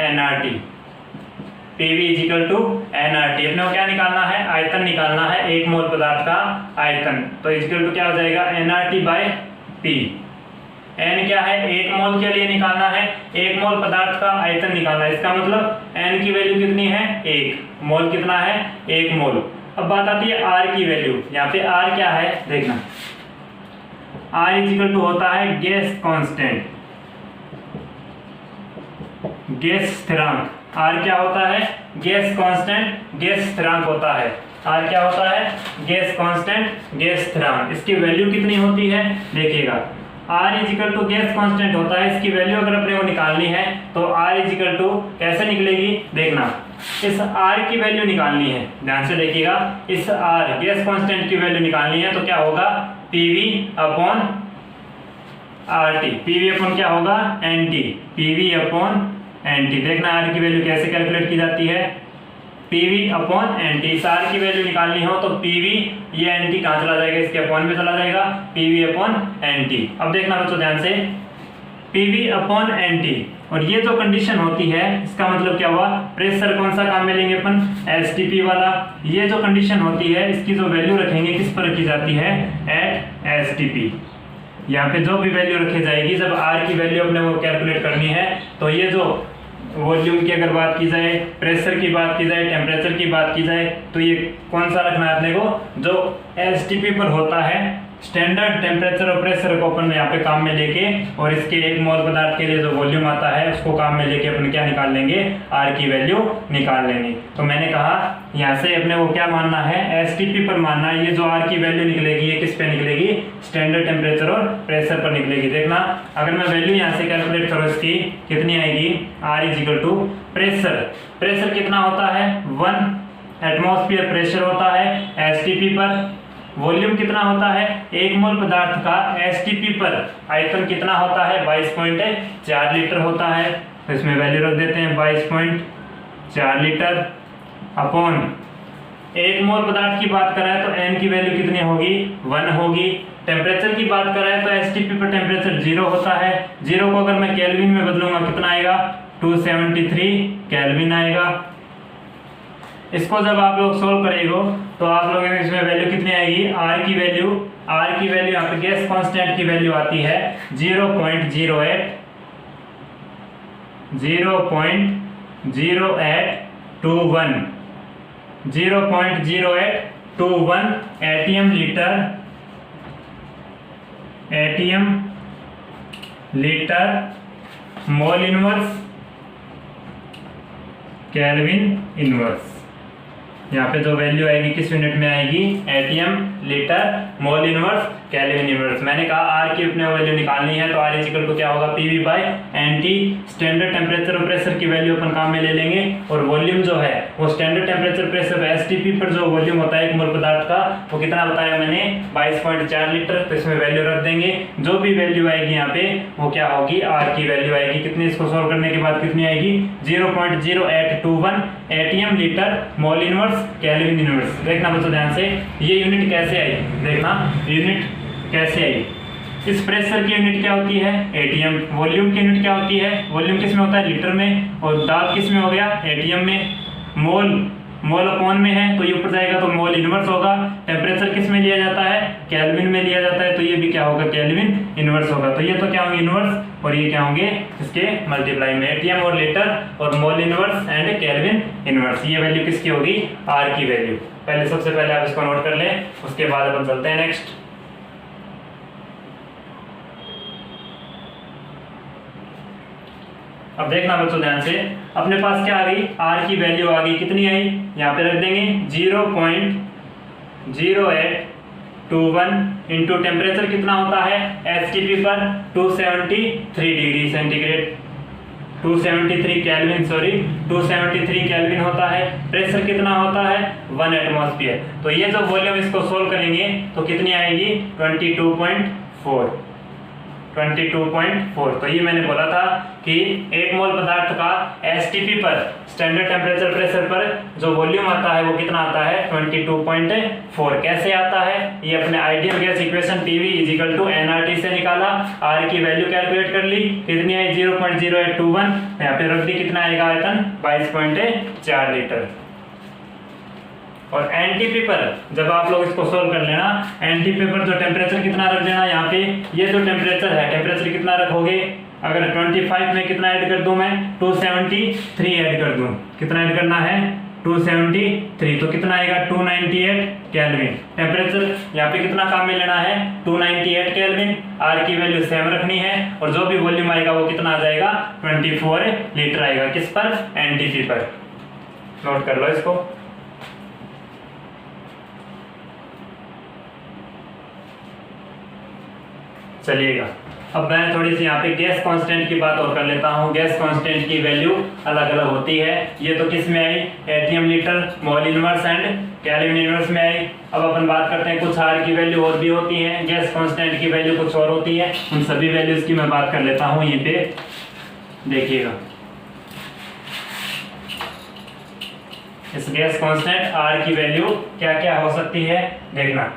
nRT। PV = nRT। अपने को क्या निकालना है, आयतन निकालना है, एक मोल पदार्थ का आयतन। तो इक्वल टू क्या हो जाएगा, nRT/P। n क्या है, एक मोल के लिए निकालना है, एक मोल पदार्थ का आयतन निकालना है। इसका मतलब n की वैल्यू कितनी है, 1, मोल कितना है, 1 मोल। अब बात आती है r की वैल्यू। यहाँ पे r क्या है देखना, r = होता है गैस कांस्टेंट, गैस स्थिरांक। r क्या होता है, गैस कांस्टेंट, गैस स्थिरांक होता है। आर क्या होता है, गैस कांस्टेंट, गैस स्थिरांक। इसकी वैल्यू कितनी होती है देखिएगा, R equal to gas constant होता है, इसकी वैल्यू अगर अपने को निकालनी है तो R इजिकल टू कैसे निकलेगी देखना, इस R की वैल्यू निकालनी है, ध्यान से देखिएगा, इस R गैस कांस्टेंट की वैल्यू निकालनी है तो क्या होगा, PV upon RT, PV upon क्या होगा NT, PV अपॉन NT। देखना R की वैल्यू कैसे कैलकुलेट की जाती है, PV अपॉन NT। इस R की वैल्यू निकालनी हो तो PV, ये NT कहाँ चला जाएगा, इसके अपॉन में चला जाएगा, PV अपॉन NT। अब देखना बच्चों ध्यान से, PV अपॉन NT, और ये जो कंडीशन होती है इसका मतलब क्या हुआ, प्रेशर कौन सा काम में लेंगे अपन, STP वाला। ये जो कंडीशन होती है इसकी जो वैल्यू रखेंगे किस पर रखी जाती है, एट STP। यहाँ पे जो भी वैल्यू रखी जाएगी, जब R की वैल्यू अपने को कैलकुलेट करनी है तो ये जो वॉल्यूम की अगर बात की जाए, प्रेशर की बात की जाए, टेम्परेचर की बात की जाए, तो ये कौन सा रखना है अपने को, जो STP पर होता है, स्टैंडर्ड टेम्परेचर और प्रेशर को अपन यहाँ पे काम में लेके, और इसके एक मोल पदार्थ के लिए जो वॉल्यूम आता है उसको काम में लेके अपन क्या निकाल लेंगे, R की वैल्यू निकाल लेंगे। तो मैंने कहा यहाँ से अपने को क्या मानना है, STP पर मानना है। ये जो R की वैल्यू निकलेगी ये किस पे निकलेगी, स्टैंडर्ड टेम्परेचर और प्रेशर पर निकलेगी। देखना अगर मैं वैल्यू यहाँ से कैलकुलेट करूँ इसकी कितनी आएगी, R equal to pressure, pressure कितना होता है 1 एटमॉस्फेयर प्रेशर होता है STP पर। वॉल्यूम कितना होता है, एक मोल पदार्थ का STP पर आयतन कितना होता है, 22.4 लीटर होता है। तो इसमें वैल्यू रख देते हैं 22.4 लीटर अपॉन, एक मोल पदार्थ की बात कर रहा है तो N की वैल्यू कितनी होगी, 1 होगी। टेम्परेचर की बात कर रहा है तो STP पर टेम्परेचर 0 होता है, 0 को अगर मैं केल्विन में बदलूंगा कितना आएगा, 273 केल्विन आएगा। इसको जब आप लोग सोल्व करेंगे तो आप लोगों में इसमें वैल्यू कितनी आएगी, R की वैल्यू यहाँ पे गैस कांस्टेंट की वैल्यू आती है 0.0821 ATM litre mole inverse kelvin inverse. यहाँ पे जो वैल्यू आएगी किस यूनिट में आएगी, ATM litre mole inverse kelvin inverse. मैंने कहा R की अपने वैल्यू निकालनी है तो R इजिकल टू क्या होगा, PV by NT। Standard temperature और प्रेशर की वैल्यू अपन काम में ले लेंगे, और वॉल्यूम जो है वो स्टैंडर्ड टेम्परेचर प्रेशर STP पर जो वॉल्यूम होता है एक मोल पदार्थ का वो कितना बताया मैंने, 22.4 लीटर। तो इसमें वैल्यू रख देंगे, जो भी वैल्यू आएगी यहाँ पे वो क्या होगी, R की वैल्यू आएगी कितनी, इसको सोल्व करने के बाद कितनी आएगी, 0.0821 ATM litre mole inverse kelvin inverse. देखना बच्चों ध्यान से, ये यूनिट कैसे आई, देखना यूनिट कैसे आई। इस प्रेशर की यूनिट क्या होती है, एटीएम। वॉल्यूम की यूनिट क्या होती है, वॉल्यूम किस में होता है, लीटर में, और दाब किस में हो गया, एटीएम में। मोल अपॉन में है तो ये ऊपर जाएगा तो मोल इनवर्स होगा। टेम्परेचर किस में लिया जाता है, केल्विन में लिया जाता है, तो ये भी क्या होगा, केल्विन इनवर्स होगा। तो ये तो क्या होंगे इनवर्स, और ये क्या होंगे इसके मल्टीप्लाई में, एटीएम और लीटर और मोल इनवर्स एंड केल्विन इनवर्स। ये वैल्यू किसकी होगी, R की वैल्यू। पहले सबसे पहले आप इसको नोट कर लें, उसके बाद अपन चलते हैं नेक्स्ट। अब देखना बच्चों ध्यान से, अपने पास क्या आ गई, R की वैल्यू आ गई, कितनी आई, यहाँ पे रख देंगे 0.0821 इंटू टेम्परेचर कितना होता है STP पर 273 डिग्री सेंटीग्रेड, 273 केल्विन होता है। प्रेशर कितना होता है 1 एटमॉस्फेयर। तो ये जो वॉल्यूम इसको सोल्व करेंगे तो कितनी आएगी 22.4। तो ये मैंने बोला था कि एक मोल पदार्थ का STP पर स्टैंडर्ड टेम्परेचर प्रेशर पर जो वॉल्यूम आता है वो कितना आता है 22.4। कैसे आता है, ये अपने ideal gas equation PV equal to nRT से निकाला, R की वैल्यू कैलकुलेट कर ली, कितनी आई 0.0821, यहाँ पे रख दी, कितना आएगा आयतन 22.4 लीटर। और NTP पर जब आप लोग इसको सोल्व कर लेना, NTP पर जो टेम्परेचर कितना रख देना, यहाँ पे ये जो टेम्परेचर है, टेम्परेचर कितना रखोगे, अगर 25 में कितना ऐड कर दूं मैं 273 ऐड कर दूं, कितना ऐड करना है 273, तो कितना आएगा 298 केल्विन। टेम्परेचर यहाँ पे कितना काम में लेना है 298 केल्विन। R की वैल्यू सेम रखनी है, और जो भी वॉल्यूम आएगा वो कितना आ जाएगा 24 लीटर आएगा, किस पर NTP पर। नोट कर लो इसको। चलिएगा, अब मैं थोड़ी सी यहाँ पे गैस कांस्टेंट की बात और कर लेता हूँ। गैस कांस्टेंट की वैल्यू अलग अलग होती है। ये तो किस में आई, ATM litre, mole inverse and kelvin inverse में आई। अब अपन बात करते हैं कुछ आर की वैल्यू और भी होती है, गैस कांस्टेंट की वैल्यू कुछ और होती है। उन सभी वैल्यूज की मैं बात कर लेता हूँ। ये पे देखिएगा, इस गैस कांस्टेंट आर की वैल्यू क्या क्या हो सकती है देखना।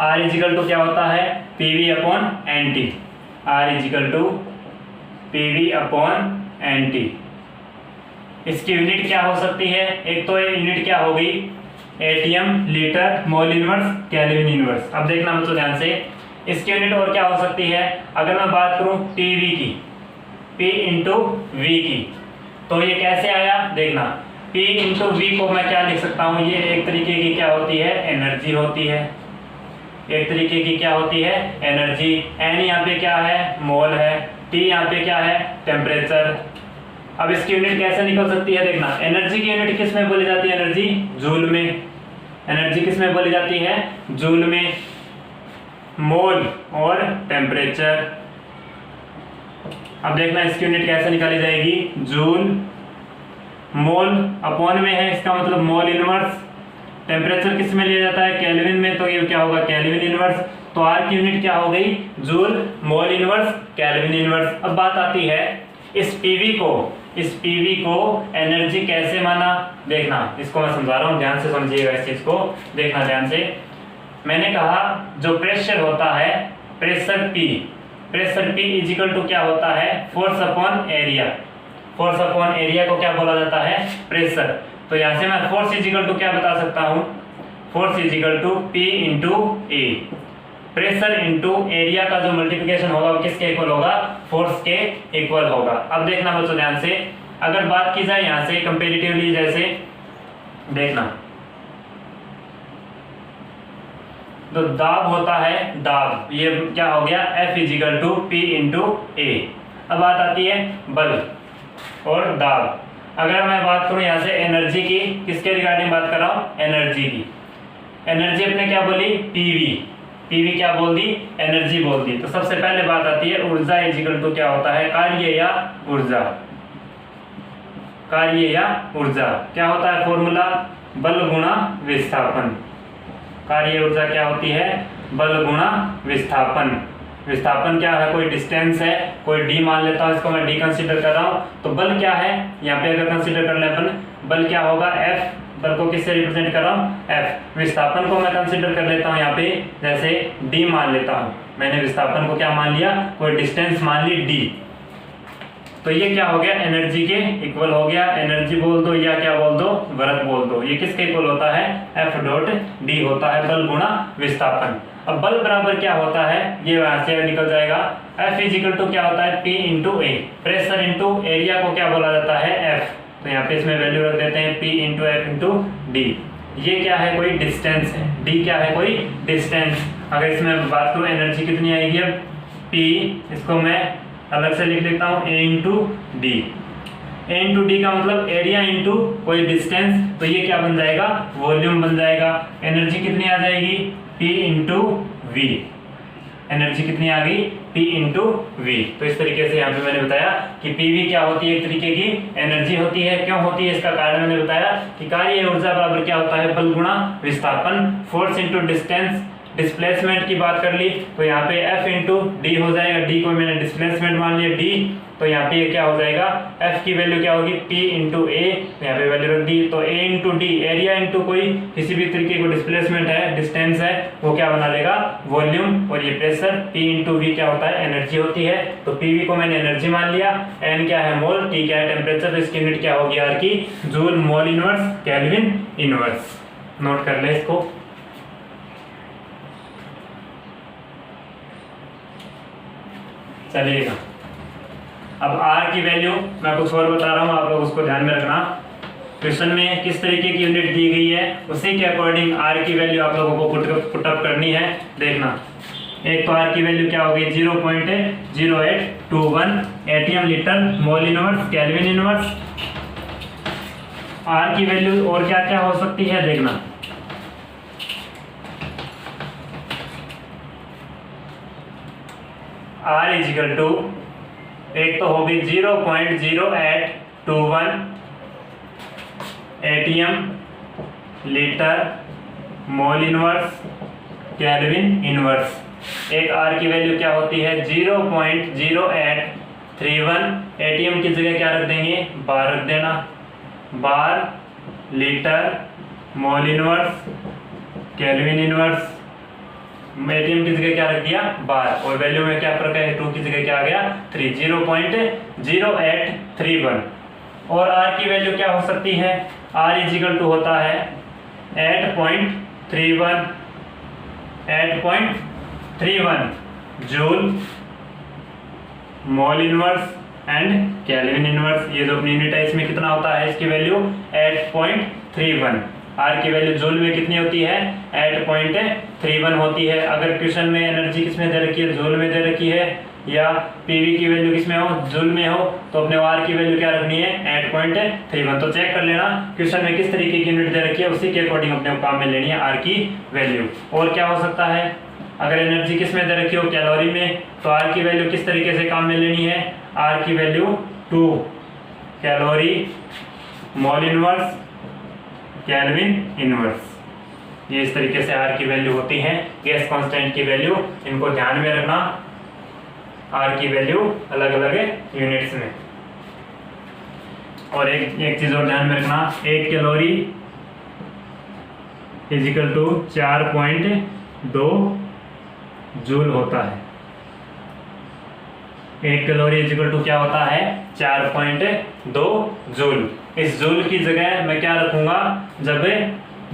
R इजिकल टू क्या होता है, PV upon N T. R equal to PV upon N T. इसकी यूनिट क्या हो सकती है, एक तो यूनिट क्या होगी, ATM litre, mole inverse, kelvin inverse. अब देखना बच्चों ध्यान से, इसकी यूनिट और क्या हो सकती है। अगर मैं बात करूं पीवी की, P इंटू वी की, तो ये कैसे आया देखना। P इंटू वी को मैं क्या लिख सकता हूँ, ये एक तरीके की क्या होती है, एनर्जी होती है। एक तरीके की क्या होती है, एनर्जी। एन यहाँ पे क्या है, मोल है। टी यहाँ पे क्या है, टेम्परेचर। अब इसकी यूनिट कैसे निकल सकती है देखना। एनर्जी की यूनिट किस में बोली जाती है, एनर्जी जूल में। एनर्जी किस में बोली जाती है, जूल में। मोल और टेम्परेचर। अब देखना इसकी यूनिट कैसे निकाली जाएगी, जूल। मोल अपॉन में है, इसका मतलब मोल इनवर्स। टेम्परेचर किस में लिया जाता है, केल्विन में, तो ये क्या होगा, केल्विन इनवर्स। तो आर की यूनिट क्या हो गई, जूल, मोल इनवर्स, केल्विन इनवर्स। अब बात आती है इस पीवी को एनर्जी कैसे माना देखना। इसको मैं समझा रहा हूँ, ध्यान से समझिएगा इस चीज को, देखना ध्यान से। मैंने कहा जो प्रेशर होता है, प्रेशर P इजिकल टू क्या होता है, force upon area. Force upon area को क्या बोला जाता है, प्रेशर। तो यहाँ से मैं फोर्स इजिकल टू क्या बता सकता हूँ, force equal to P into A. Pressure into area का जो मल्टीप्लिकेशन होगा वो किसके इक्वल होगा, फोर्स के इक्वल होगा। अब देखना बच्चों ध्यान से, अगर बात की जाए यहाँ से कंपेरेटिवली, जैसे देखना, तो दाब होता है, दाब, ये क्या हो गया, F is equal to P into A. अब बात आती है बल और दाब। अगर मैं बात करूं यहाँ से एनर्जी की, किसके रिगार्डिंग बात कर रहा हूँ, एनर्जी की। एनर्जी अपने क्या बोली, पीवी क्या बोल दी, एनर्जी बोल दी। तो सबसे पहले बात आती है ऊर्जा इजिकल टू क्या होता है, कार्य या ऊर्जा। कार्य या ऊर्जा क्या होता है, फॉर्मूला बल गुणा विस्थापन। कार्य ऊर्जा क्या होती है, बल गुणा विस्थापन। विस्थापन क्या है, कोई डिस्टेंस है, कोई डी मान लेता हूँ, इसको मैं डी कंसीडर कर रहा हूँ। तो बल क्या है, यहाँ पे अगर कंसीडर कर ले अपन, बल क्या होगा, एफ। बल को किससे रिप्रेजेंट कर रहा हूँ, एफ। विस्थापन को मैं कंसीडर कर लेता हूँ यहाँ पे, जैसे डी मान लेता हूँ। मैंने विस्थापन को क्या मान लिया, कोई डिस्टेंस मान ली डी। तो ये क्या हो गया, एनर्जी के इक्वल हो गया। एनर्जी बोल दो या क्या बोल दो, वर्क बोल दो। ये किसके इक्वल होता है, एफ डॉट डी होता है, बल गुणा विस्थापन। अब बल बराबर क्या होता है, ये वहां से निकल जाएगा। F इजिकल टू क्या होता है, P into A. Pressure into area को क्या बोला जाता है, F। तो यहाँ पे इसमें वैल्यू रख देते हैं P into F into D. ये क्या है, कोई डिस्टेंस है, D क्या है, कोई डिस्टेंस। अगर इसमें बात करूँ एनर्जी कितनी आएगी, अब P, इसको मैं अलग से लिख देता हूँ, A into D. A into D का मतलब एरिया इंटू कोई डिस्टेंस, तो ये क्या बन जाएगा, वॉल्यूम बन जाएगा। एनर्जी कितनी आ जाएगी, P इंटू वी। एनर्जी कितनी आ गई, P इंटू वी। तो इस तरीके से यहाँ पे मैंने बताया कि PV क्या होती है, एक तरीके की एनर्जी होती है। क्यों होती है, इसका कारण मैंने बताया कि कार्य ऊर्जा बराबर क्या होता है, बल गुणा विस्थापन। फोर्स इंटू डिस्टेंस, डिस्प्लेसमेंट की बात कर ली तो यहाँ पे F इंटू डी हो जाएगा। डी को मैंने डिस्प्लेसमेंट मान लिया D, तो यहाँ पे क्या हो जाएगा, F की वैल्यू क्या होगी, P इंटू ए। यहाँ पे वैल्यू रख दी, तो A into D, area into कोई किसी भी तरीके को डिस्प्लेसमेंट है, डिस्टेंस है, वो क्या बना लेगा, वॉल्यूम। और ये प्रेशर P इंटू वी क्या होता है, एनर्जी होती है। तो PV को मैंने एनर्जी मान लिया, N क्या है, मोल, T क्या है, टेम्परेचर। तो इसकी यूनिट क्या होगी, आर की जूल, मोल इनवर्स, केल्विन इनवर्स। नोट कर ले इसको। चलिएगा, अब R की वैल्यू मैं कुछ और बता रहा हूँ, आप लोग उसको ध्यान में रखना। क्वेश्चन में किस तरीके की यूनिट दी गई है, उसी के अकॉर्डिंग R की वैल्यू आप लोगों को पुटअप करनी है। देखना, एक तो R की वैल्यू क्या होगी, 0.0821 ATM litre, mole inverse, kelvin inverse. R की वैल्यू और क्या क्या हो सकती है देखना, R इजिकल टू, एक तो होगी 0.0821 ATM litre mole inverse kelvin inverse. एक R की वैल्यू क्या होती है 0.0831, एटीएम की जगह क्या रख देंगे बार रख देना, bar litre mole inverse kelvin inverse, ATM की जगह क्या रख दिया बार, और वैल्यू में क्या फर्क है 2 की जगह क्या आ गया 3, 0.0831। और R की वैल्यू क्या हो सकती है, R इजिकल टू होता है 8.31 joule mole inverse and kelvin inverse. ये जो अपनी यूनिट है इसमें कितना होता है, इसकी वैल्यू 8.31। R की वैल्यू जूल में कितनी होती है 8.31 होती है। अगर क्वेश्चन में एनर्जी किसमें दे रखी है जूल में दे रखी है, या पीवी की वैल्यू किसमें हो जूल में हो, तो अपने R की वैल्यू क्या रखनी है 8.31। तो चेक कर लेना क्वेश्चन में किस तरीके की यूनिट दे रखी है, उसी के अकॉर्डिंग अपने काम में लेनी है R की वैल्यू। और क्या हो सकता है, अगर एनर्जी किस में दे रखी हो कैलोरी में, तो R की वैल्यू किस तरीके से काम में लेनी है, R की वैल्यू 2 कैलोरी मोल इनवर्स केल्विन इनवर्स। ये इस तरीके से R की वैल्यू होती है। गैस कांस्टेंट की वैल्यू इनको ध्यान में रखना, R की वैल्यू अलग अलग यूनिट्स में। और एक चीज और ध्यान में रखना, 1 कैलोरी इजिकल टू 4.2 जूल होता है। 1 कैलोरी इजिकल टू क्या होता है 4.2 जूल। इस जूल की जगह मैं क्या रखूंगा, जब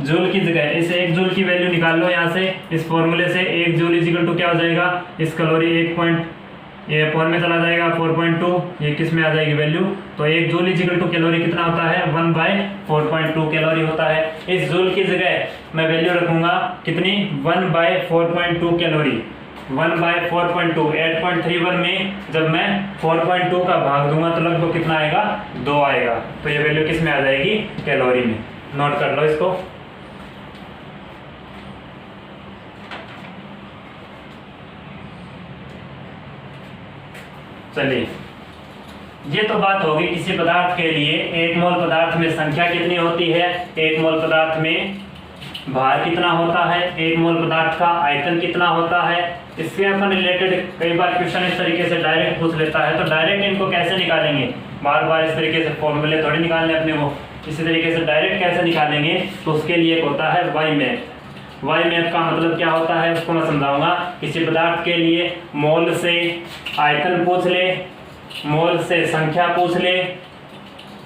जूल की जगह इस 1 जूल की वैल्यू निकाल लो यहाँ से, इस फॉर्मूले से 1 जूल इजिकल टू क्या हो जाएगा, इस कैलोरी 1 पॉइंट ये फोर में चला जाएगा 4.2, ये किस में आ जाएगी वैल्यू, तो 1 जूल इजिकल टू कैलोरी कितना होता है 1/4.2 कैलोरी होता है। इस जूल की जगह मैं वैल्यू रखूंगा कितनी 1/4.2 कैलोरी, 1/4.2 8.31 में जब मैं 4.2 का भाग दूंगा तो लगभग कितना आएगा 2 आएगा। तो ये वैल्यू किस में आ जाएगी कैलोरी में, नोट कर लो इसको। चलिए, ये तो बात होगी किसी पदार्थ के लिए 1 मोल पदार्थ में संख्या कितनी होती है, 1 मोल पदार्थ में भार कितना होता है, 1 मोल पदार्थ का आयतन कितना होता है। इससे अपन रिलेटेड कई बार क्वेश्चन इस तरीके से डायरेक्ट पूछ लेता है, तो डायरेक्ट इनको कैसे निकालेंगे, बार बार इस तरीके से फॉर्मूले थोड़ी निकालने अपने को, इसी तरीके से डायरेक्ट कैसे निकालेंगे, तो उसके लिए एक होता है वाई मैप। वाई मैप का मतलब क्या होता है उसको मैं समझाऊंगा। किसी पदार्थ के लिए मोल से आयतन पूछ ले, मोल से संख्या पूछ ले,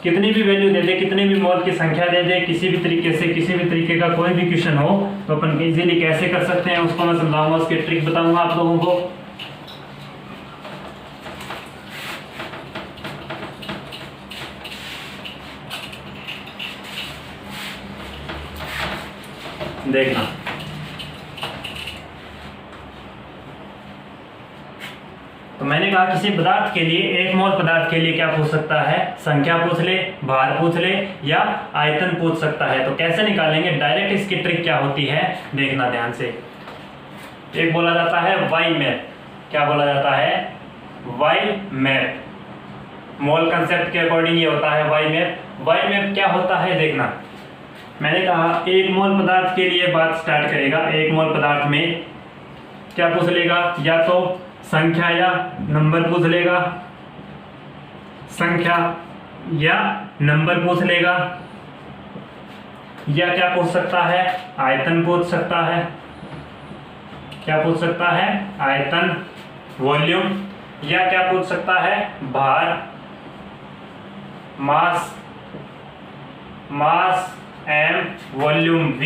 कितनी भी वैल्यू दे दे, कितनी भी मोल की संख्या दे दे, किसी भी तरीके से किसी भी तरीके का कोई भी क्वेश्चन हो तो अपन इजीली कैसे कर सकते हैं उसको मैं समझाऊंगा, उसकी ट्रिक बताऊंगा आप लोगों को। देखना, तो मैंने कहा किसी पदार्थ के लिए 1 मोल पदार्थ के लिए क्या पूछ सकता है, संख्या पूछ ले, भार पूछ ले या आयतन पूछ सकता है। तो कैसे निकालेंगे, डायरेक्ट इसकी ट्रिक क्या होती है देखना ध्यान से। एक बोला जाता है वाई मैप। क्या बोला जाता है, वाई मैप। मोल कंसेप्ट के अकॉर्डिंग ये होता है वाई मैप। वाई मैप क्या होता है देखना, मैंने कहा 1 मोल पदार्थ के लिए बात स्टार्ट करेगा। 1 मोल पदार्थ में क्या पूछ लेगा, या तो संख्या या नंबर पूछ लेगा, संख्या या नंबर पूछ लेगा, या क्या पूछ सकता है आयतन पूछ सकता है। क्या पूछ सकता है, आयतन वॉल्यूम, या क्या पूछ सकता है भार, मास, मास m, वॉल्यूम v,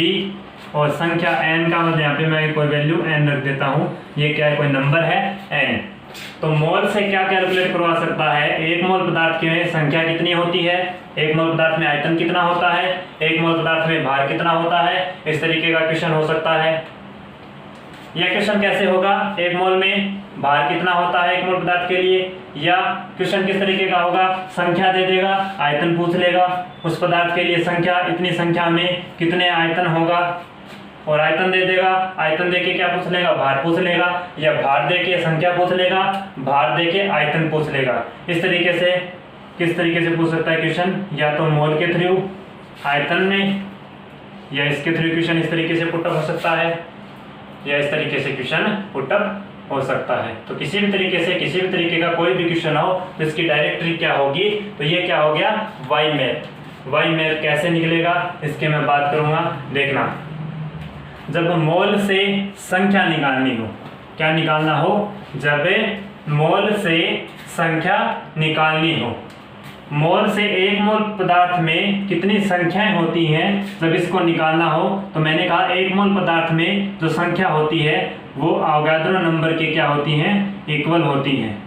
और संख्या n का मतलब यहाँ पे मैं कोई वैल्यू n रख देता हूँ, ये क्या है कोई नंबर है n। तो मोल से क्या कैलकुलेट करवा सकता है, 1 मोल पदार्थ की संख्या कितनी होती है, 1 मोल पदार्थ में आयतन कितना होता है, 1 मोल पदार्थ में भार कितना होता है, इस तरीके का क्वेश्चन हो सकता है। यह क्वेश्चन कैसे होगा, 1 मोल में भार कितना होता है 1 मोल पदार्थ के लिए, या क्वेश्चन किस तरीके का होगा, संख्या दे देगा, आयतन पूछ लेगा, उस पदार्थ के लिए संख्या, इतनी संख्या में कितने आयतन होगा, और आयतन दे देगा, आयतन देके क्या पूछ लेगा, भार पूछ लेगा, या भार देके संख्या पूछ लेगा, भार देके आयतन पूछ लेगा। इस तरीके से किस तरीके से पूछ सकता है क्वेश्चन, या तो मोल के थ्रू आयतन में, या इसके थ्रू क्वेश्चन इस तरीके से पुटअप हो सकता है, या इस तरीके से क्वेश्चन पुटअप हो सकता है। तो किसी भी तरीके से किसी भी तरीके का कोई भी क्वेश्चन हो तो इसकी डायरेक्ट ट्रिक क्या होगी, तो ये क्या हो गया, वाई मैप। वाई मैप कैसे निकलेगा इसके मैं बात करूंगा, देखना। जब मोल से संख्या निकालनी हो, क्या निकालना हो, जब मोल से संख्या निकालनी हो, मोल से एक मोल पदार्थ में कितनी संख्याएं होती हैं जब इसको निकालना हो, तो मैंने कहा एक मोल पदार्थ में जो संख्या होती है वो अवोगाद्रो नंबर के क्या होती हैं, इक्वल होती हैं।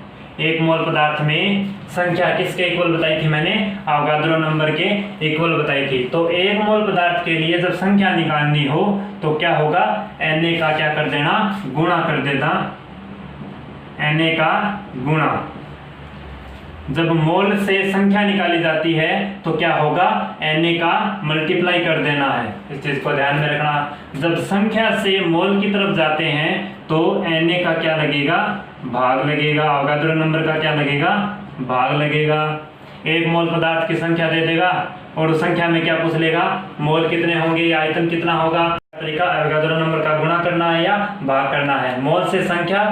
एक मोल पदार्थ में संख्या किसके इक्वल बताई थी मैंने, अवोगाद्रो नंबर के इक्वल बताई थी। तो एक मोल पदार्थ के लिए जब संख्या निकालनी हो तो क्या होगा, Na का क्या कर देना, गुणा कर देना, Na का गुणा। जब मोल से संख्या निकाली जाती है तो क्या होगा, Na का मल्टीप्लाई कर देना है। इस चीज को ध्यान में रखना। जब संख्या से मोल की तरफ जाते हैं तो Na का क्या लगेगा, भाग लगेगा, अवोगाद्रो नंबर का क्या लगेगा, भाग लगेगा। एक मोल पदार्थ की संख्या दे देगा और उस संख्या में क्या पूछ लेगा, मोल कितने होंगे या आयतन कितना होगा। तरीका अवोगाद्रो नंबर का गुणा करना है या भाग करना है। मोल से संख्या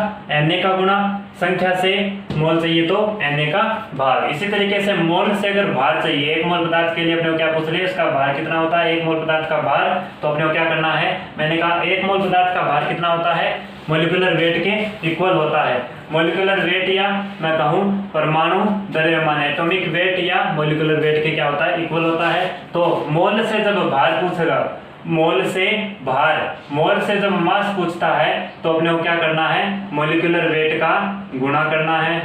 Na का गुणा, संख्या से मोल चाहिए तो Na का भाग। इसी तरीके से मोल से अगर भार चाहिए, एक मोल पदार्थ के लिए अपने को क्या पूछ लिया, इसका भार कितना होता है, एक मोल पदार्थ का भार, तो अपने को क्या करना है, मैंने कहा एक मोल पदार्थ का भार कितना होता है, मॉलिक्यूलर वेट के इक्वल होता है। मॉलिक्यूलर वेट या मैं कहूँ परमाणु द्रव्यमान, एटॉमिक वेट या मॉलिक्यूलर वेट के क्या होता है, इक्वल होता है। तो मोल से जब भार पूछेगा, मोल से भार, मोल से जब मास पूछता है तो अपने को क्या करना है, मॉलिक्यूलर वेट का गुणा करना है।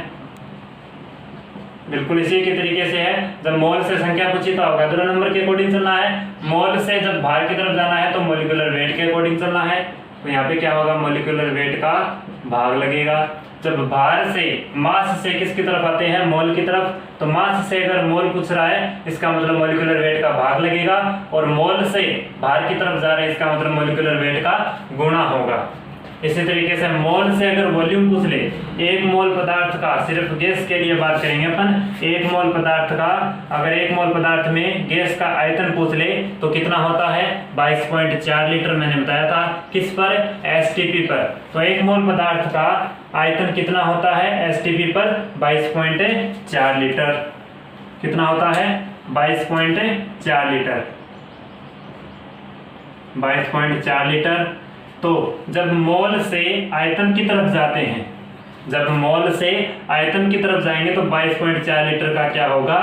बिल्कुल इसी के तरीके से है, जब मोल से संख्या पूछी तो अवोगाद्रो नंबर के अकॉर्डिंग चलना है, मोल से जब भार की तरफ जाना है तो मॉलिक्यूलर वेट के अकॉर्डिंग चलना है। तो यहाँ पे क्या होगा, मॉलिक्यूलर वेट का भाग लगेगा। जब भार से मास से किसकी तरफ आते हैं, मोल की तरफ, तो मास से अगर मोल पूछ रहा है इसका मतलब मॉलिक्यूलर वेट का भाग लगेगा, और मोल से भार की तरफ जा रहा है इसका मतलब मॉलिक्यूलर वेट का गुणा होगा। इसी तरीके से मोल से अगर वॉल्यूम पूछ ले, एक मोल पदार्थ का, सिर्फ गैस के लिए बात करेंगे अपन, एक मोल पदार्थ का, अगर एक मोल पदार्थ में गैस का आयतन पूछ ले तो कितना होता है, 22.4 लीटर मैंने बताया था। किस पर, एसटीपी पर। तो एक मोल पदार्थ का आयतन कितना होता है एसटीपी पर, 22.4 लीटर। कितना होता है, 22.4 लीटर, 22.4 लीटर। तो जब मोल से आयतन की तरफ जाते हैं, जब मोल से आयतन की तरफ जाएंगे तो 22.4 लीटर का क्या होगा,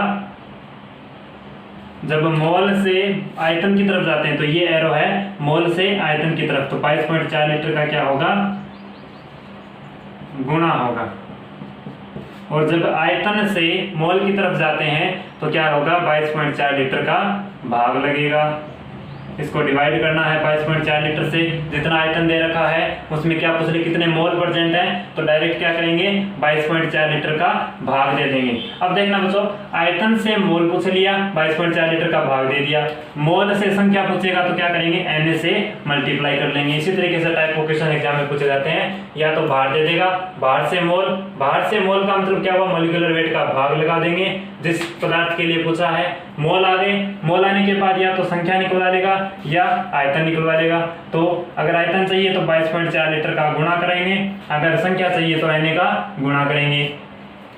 जब मोल से आयतन की तरफ जाते हैं तो ये एरो है मोल से आयतन की तरफ, तो 22.4 लीटर का क्या होगा, गुणा होगा। और जब आयतन से मोल की तरफ जाते हैं तो क्या होगा, 22.4 लीटर का भाग लगेगा। इसको डिवाइड करना है 22.4 लीटर से, जितना आयतन दे रखा है उसमें क्या पूछ रहे, कितने मोल प्रेजेंट है, तो डायरेक्ट क्या करेंगे, 22.4 लीटर का भाग दे देंगे। अब देखना बच्चों, आयतन से मोल पूछ लिया, 22.4 लीटर का भाग दे दिया। मोल से संख्या पूछेगा तो क्या करेंगे, Na से मल्टीप्लाई कर लेंगे। इसी तरीके से टाइप ऑफ क्वेश्चन एग्जाम में पूछे जाते हैं। या तो भार दे देगा, भार से मोल, भार से मोल का मतलब क्या हुआ, मॉलिक्यूलर वेट का भाग लगा देंगे। जिस पदार्थ के लिए पूछा है मोल आ गए, मोल आने के बाद या तो संख्या निकलवा लेगा या आयतन निकलवा लेगा। तो अगर आयतन चाहिए तो 22.4 लीटर का गुणा करेंगे, अगर संख्या चाहिए तो Na का गुणा करेंगे।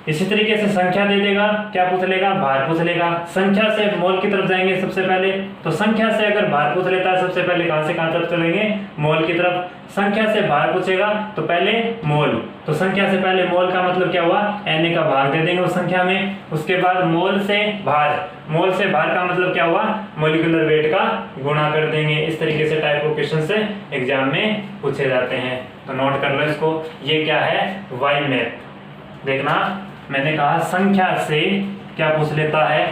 इसी तरीके से संख्या दे देगा, क्या पूछ लेगा, भार पूछ लेगा। संख्या से मोल की तरफ जाएंगे सबसे पहले, तो संख्या से अगर भार पूछ लेता है सबसे पहले कहां से कहां तरफ चलेंगे, मोल की तरफ। संख्या से भार पूछेगा तो पहले मोल, तो संख्या से पहले मोल का मतलब क्या हुआ, Na का भाग दे देंगे उस संख्या में। उसके बाद मोल से भार, मोल से भार का मतलब क्या हुआ, मॉलिक्यूलर वेट का गुणा कर देंगे। इस तरीके से टाइप ऑफ क्वेश्चन से एग्जाम में पूछे जाते हैं, तो नोट कर लो इसको। ये क्या है, वाई मैप। देखना, मैंने कहा संख्या से क्या पूछ लेता है,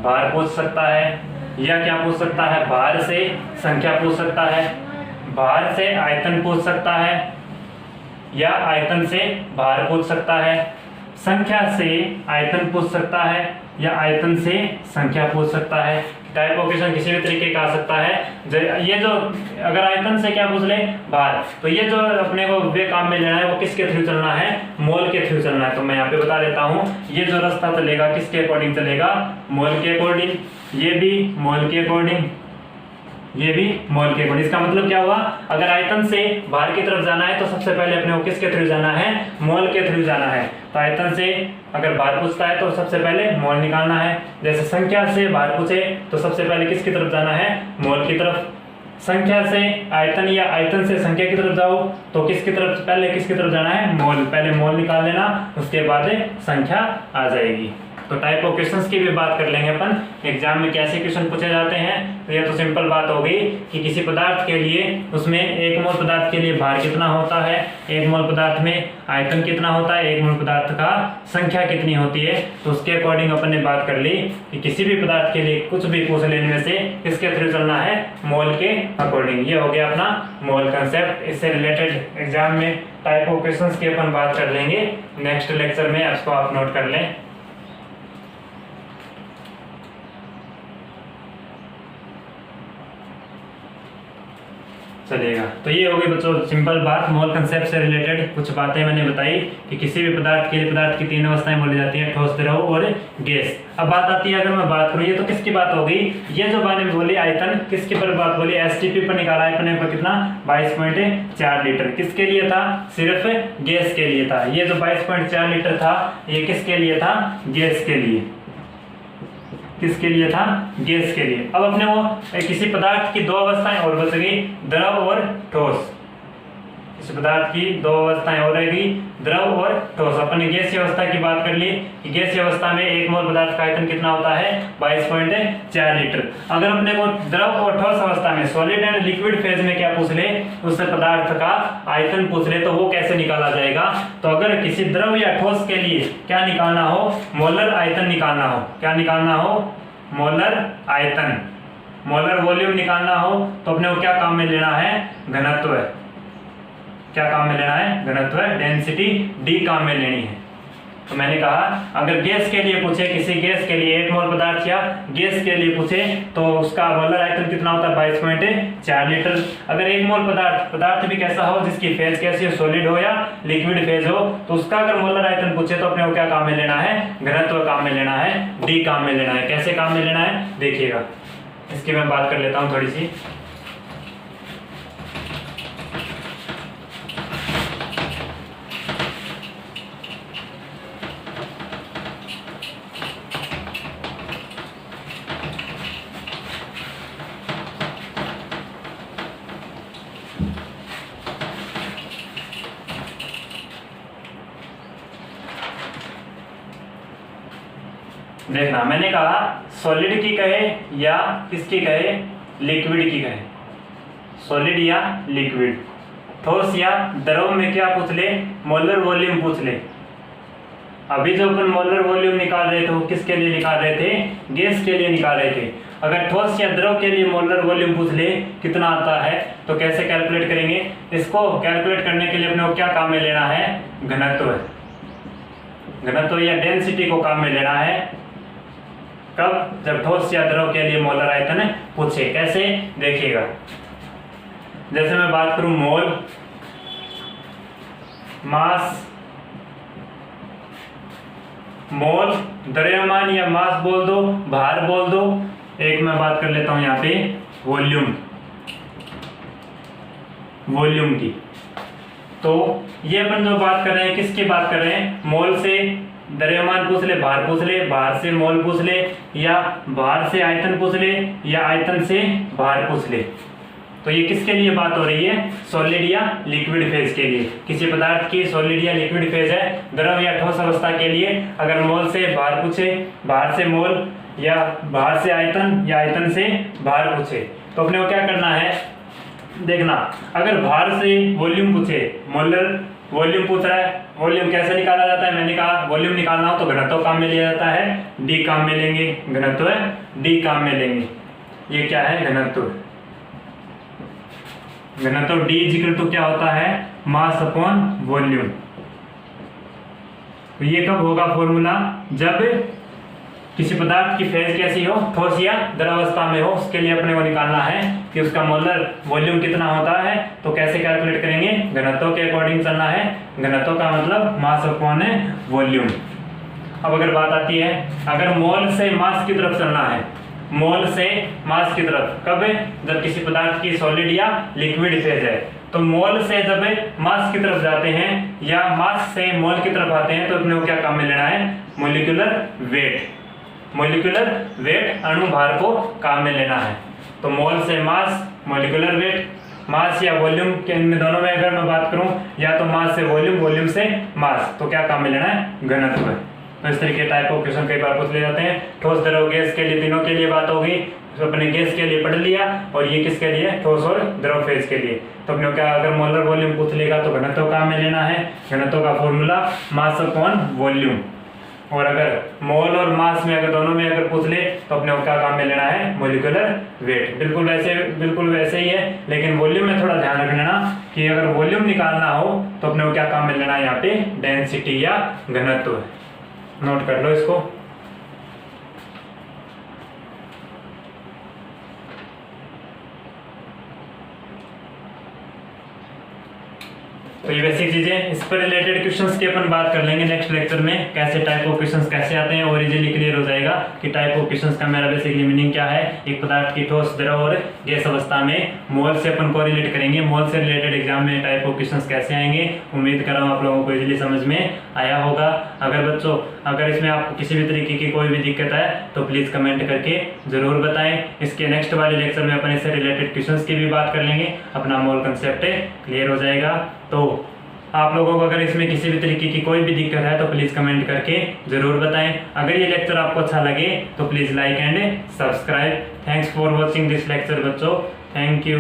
भार पूछ सकता है, या क्या पूछ सकता है, भार से संख्या पूछ सकता है, भार से आयतन पूछ सकता है, या आयतन से भार पूछ सकता है। संख्या से आयतन पूछ सकता है या आयतन से संख्या पूछ सकता है। टाइप ऑफ क्वेश्चन किसी भी तरीके का आ सकता है। ये जो अगर आयतन से क्या पूछ ले भार, तो ये जो अपने को वे काम में लेना है वो किसके थ्रू चलना है, मोल के थ्रू चलना है। तो मैं यहाँ पे बता देता हूँ, ये जो रास्ता चलेगा किसके अकॉर्डिंग चलेगा, मोल के अकॉर्डिंग। ये भी मोल के अकॉर्डिंग, ये भी मोल के अकॉर्डिंग। इसका मतलब क्या हुआ, अगर आयतन से भार की तरफ जाना है तो सबसे पहले अपने को किसके थ्रू जाना है, मोल के थ्रू जाना है। तो आयतन से अगर भार पूछता है तो सबसे पहले मोल निकालना है। जैसे संख्या से भार पूछे तो सबसे पहले किसकी तरफ जाना है, मोल की तरफ। संख्या से आयतन या आयतन से संख्या की तरफ जाओ तो किसकी तरफ, पहले किसकी तरफ जाना है, मोल। पहले मोल निकाल लेना, उसके बाद संख्या आ जाएगी। तो टाइप ऑफ क्वेश्चंस की भी बात कर लेंगे अपन, एग्जाम में कैसे क्वेश्चन पूछे जाते हैं। तो ये तो सिंपल बात हो गई कि किसी पदार्थ के लिए उसमें एक मोल पदार्थ के लिए भार कितना होता है, एक मोल पदार्थ में आयतन कितना होता है, एक मोल पदार्थ का संख्या कितनी होती है। तो उसके अकॉर्डिंग अपन ने बात कर ली कि किसी भी पदार्थ के लिए कुछ भी पूछ लेने में से किसके थ्रू चलना है, मोल के अकॉर्डिंग। ये हो गया अपना मोल कंसेप्ट। इससे रिलेटेड एग्जाम में टाइप ऑफ क्वेश्चंस की अपन बात कर लेंगे नेक्स्ट लेक्चर में, इसको आप नोट कर लें। चलेगा। तो ये हो गई बच्चों सिंपल बात, मोल कंसेप्ट से रिलेटेड कुछ बातें मैंने बताई कि किसी भी पदार्थ के लिए पदार्थ की तीन अवस्थाएं बोली जाती हैं, ठोस, द्रव और गैस। अब बात आती है, अगर मैं बात करूँ, ये तो किसकी बात हो गई, ये जो मैंने बोली आयतन किसके पर बात बोली, एसटीपी पर निकाला है अपने को कितना, 22.4 लीटर। किसके लिए था, सिर्फ गैस के लिए था। ये जो 22.4 लीटर था ये किसके लिए था, गैस के लिए। किसके लिए था, गैस के लिए। अब अपने वो किसी पदार्थ की दो अवस्थाएं और बच गई, द्रव और ठोस। किसी पदार्थ की दो अवस्थाएं हो रहेगी, द्रव और ठोस। अपने गैसीय अवस्था की बात कर ली कि गैसीय अवस्था में एक मोल पदार्थ का आयतन कितना होता है, 22.4 लीटर। अगर अपने को द्रव और ठोस अवस्था में सॉलिड एंड लिक्विड फेज में क्या पूछ ले, उस पदार्थ का आयतन पूछ ले, तो वो कैसे निकाला जाएगा। तो अगर किसी द्रव या ठोस के लिए क्या निकालना हो, मोलर आयतन निकालना हो। क्या निकालना हो, मोलर आयतन। मोलर वॉल्यूम निकालना हो तो अपने को क्या काम में लेना है, घनत्व। क्या काम में लेना है, घनत्व, डेंसिटी डी काम में लेनी है। तो मैंने कहा अगर गैस के लिए पूछे, किसी गैस के लिए एक मोल पदार्थ या गैस के लिए पूछे तो उसका मोलर आयतन कितना होता है, 22.4 लीटर। अगर एक मोल पदार्थ भी कैसा हो जिसकी फेज कैसी हो, सॉलिड हो या लिक्विड फेज हो, तो उसका अगर मोलर आयतन पूछे तो अपने को क्या काम में लेना है, घनत्व काम में लेना है, डी काम में लेना है। कैसे काम में लेना है देखिएगा, इसकी मैं बात कर लेता हूँ थोड़ी सी। देखना, मैंने कहा सॉलिड की कहे या किसकी कहे, लिक्विड की कहे, सॉलिड या लिक्विड, ठोस या द्रव में क्या पूछ ले, मोलर वॉल्यूम पूछ ले। अभी जो अपन मोलर वॉल्यूम निकाल रहे थे वो किसके लिए निकाल रहे थे, गैस के लिए निकाल रहे थे। अगर ठोस या द्रव के लिए मोलर वॉल्यूम पूछ ले कितना आता है, तो कैसे कैलकुलेट करेंगे। इसको कैलकुलेट करने के लिए अपने को क्या काम में लेना है, घनत्व। घनत्व या डेंसिटी को काम में लेना है। कब, जब ठोस या द्रव के लिए मोलर आयतन पूछे। कैसे देखिएगा, जैसे मैं बात करूं मोल, मास, मोल, द्रव्यमान या मास बोल दो, भार बोल दो। एक मैं बात कर लेता हूं यहाँ पे वॉल्यूम, वॉल्यूम की। तो ये अपन जो बात कर रहे हैं किसकी बात कर रहे हैं, मोल से द्रव्यमान पूछ ले, भार पूछ ले, भार से मोल पूछ ले, या भार से आयतन पूछ ले, या आयतन से भार पूछ ले। तो ये किसके लिए बात हो रही है, सॉलिड या लिक्विड फेज के लिए। किसी पदार्थ की सॉलिड या लिक्विड फेज है, द्रव या ठोस अवस्था के लिए अगर मोल से भार पूछे, भार से मोल, या भार से आयतन, या आयतन से भार पूछे, तो अपने को क्या करना है देखना। अगर भार से वॉल्यूम पूछे, मोलर वॉल्यूम पूछ रहा है, वॉल्यूम कैसे निकाला जाता है, मैंने कहा वॉल्यूम निकालना हो तो घनत्व काम में लिया जाता है, डी काम में लेंगे, घनत्व डी काम में लेंगे। ये क्या है, घनत्व। घनत्व डी इक्वल टू क्या होता है, मास अपॉन वॉल्यूम। तो ये कब होगा फॉर्मूला, जब किसी पदार्थ की फेज कैसी हो, ठोस या द्रवावस्था में हो। उसके लिए अपने को निकालना है कि उसका मोलर वॉल्यूम कितना होता है। तो कैसे कैलकुलेट करेंगे, घनत्व के अकॉर्डिंग चलना है। घनत्व का मतलब मास अपॉन वॉल्यूम। अब अगर बात आती है, अगर मोल से मास की तरफ चलना है, मोल से मास की तरफ, कब, जब किसी पदार्थ की सॉलिड या लिक्विड फेज है। तो मोल से जब मास की तरफ जाते हैं या मास से मोल की तरफ आते हैं तो अपने को क्या काम में लेना है, मोलिकुलर वेट। मोलिकुलर वेट अणु भार को काम में लेना है। तो मोल से मास, मोलिकुलर वेट, मास या वॉल्यूम के इनमें दोनों में अगर मैं बात करूं, या तो मास से वॉल्यूम, वॉल्यूम से मास, तो क्या काम में लेना है, घनत्व। तो इस तरीके टाइप ऑफ क्वेश्चन कई बार पूछ ले जाते हैं। ठोस, द्रव, गैस के लिए तीनों के लिए बात होगी। तो अपने गैस के लिए पढ़ लिया, और ये किसके लिए, ठोस और द्रव फेज के लिए। तो अपने क्या, अगर मोलर वॉल्यूम पूछ लेगा तो घनत्व काम में लेना है। घनत्व का फॉर्मूला मास अपॉन वॉल्यूम। और अगर मोल और मास में, अगर दोनों में अगर पूछ ले तो अपने को क्या काम में लेना है, मोलिकुलर वेट। बिल्कुल वैसे ही है, लेकिन वॉल्यूम में थोड़ा ध्यान रखना कि अगर वॉल्यूम निकालना हो तो अपने को क्या काम में लेना है, यहाँ पे डेंसिटी या घनत्व। नोट कर लो इसको। तो ये बेसिक चीजें, इस पर रिलेटेड क्वेश्चंस की अपन बात कर लेंगे नेक्स्ट लेक्चर में, कैसे टाइप ऑफ क्वेश्चंस कैसे आते हैं, और इजीली क्लियर हो जाएगा कि टाइप ऑफ क्वेश्चंस का मेरा बेसिकली मीनिंग क्या है। एक पदार्थ की ठोस, द्रव और गैस अवस्था में मोल से अपन को रिलेट करेंगे। मोल से रिलेटेड एग्जाम में टाइप ऑफ क्वेश्चंस कैसे आएंगे, उम्मीद कर रहा हूँ आप लोगों को इजीली समझ में आया होगा। अगर बच्चों, अगर इसमें आपको किसी भी तरीके की कोई भी दिक्कत है तो प्लीज कमेंट करके जरूर बताएं। इसके नेक्स्ट वाले लेक्चर में अपन इससे रिलेटेड क्वेश्चंस की भी बात कर लेंगे, अपना मोल कंसेप्ट क्लियर हो जाएगा। तो आप लोगों को अगर इसमें किसी भी तरीके की कोई भी दिक्कत है तो प्लीज़ कमेंट करके ज़रूर बताएं। अगर ये लेक्चर आपको अच्छा लगे तो please like and subscribe. Thanks for watching this lecture बच्चों, थैंक यू।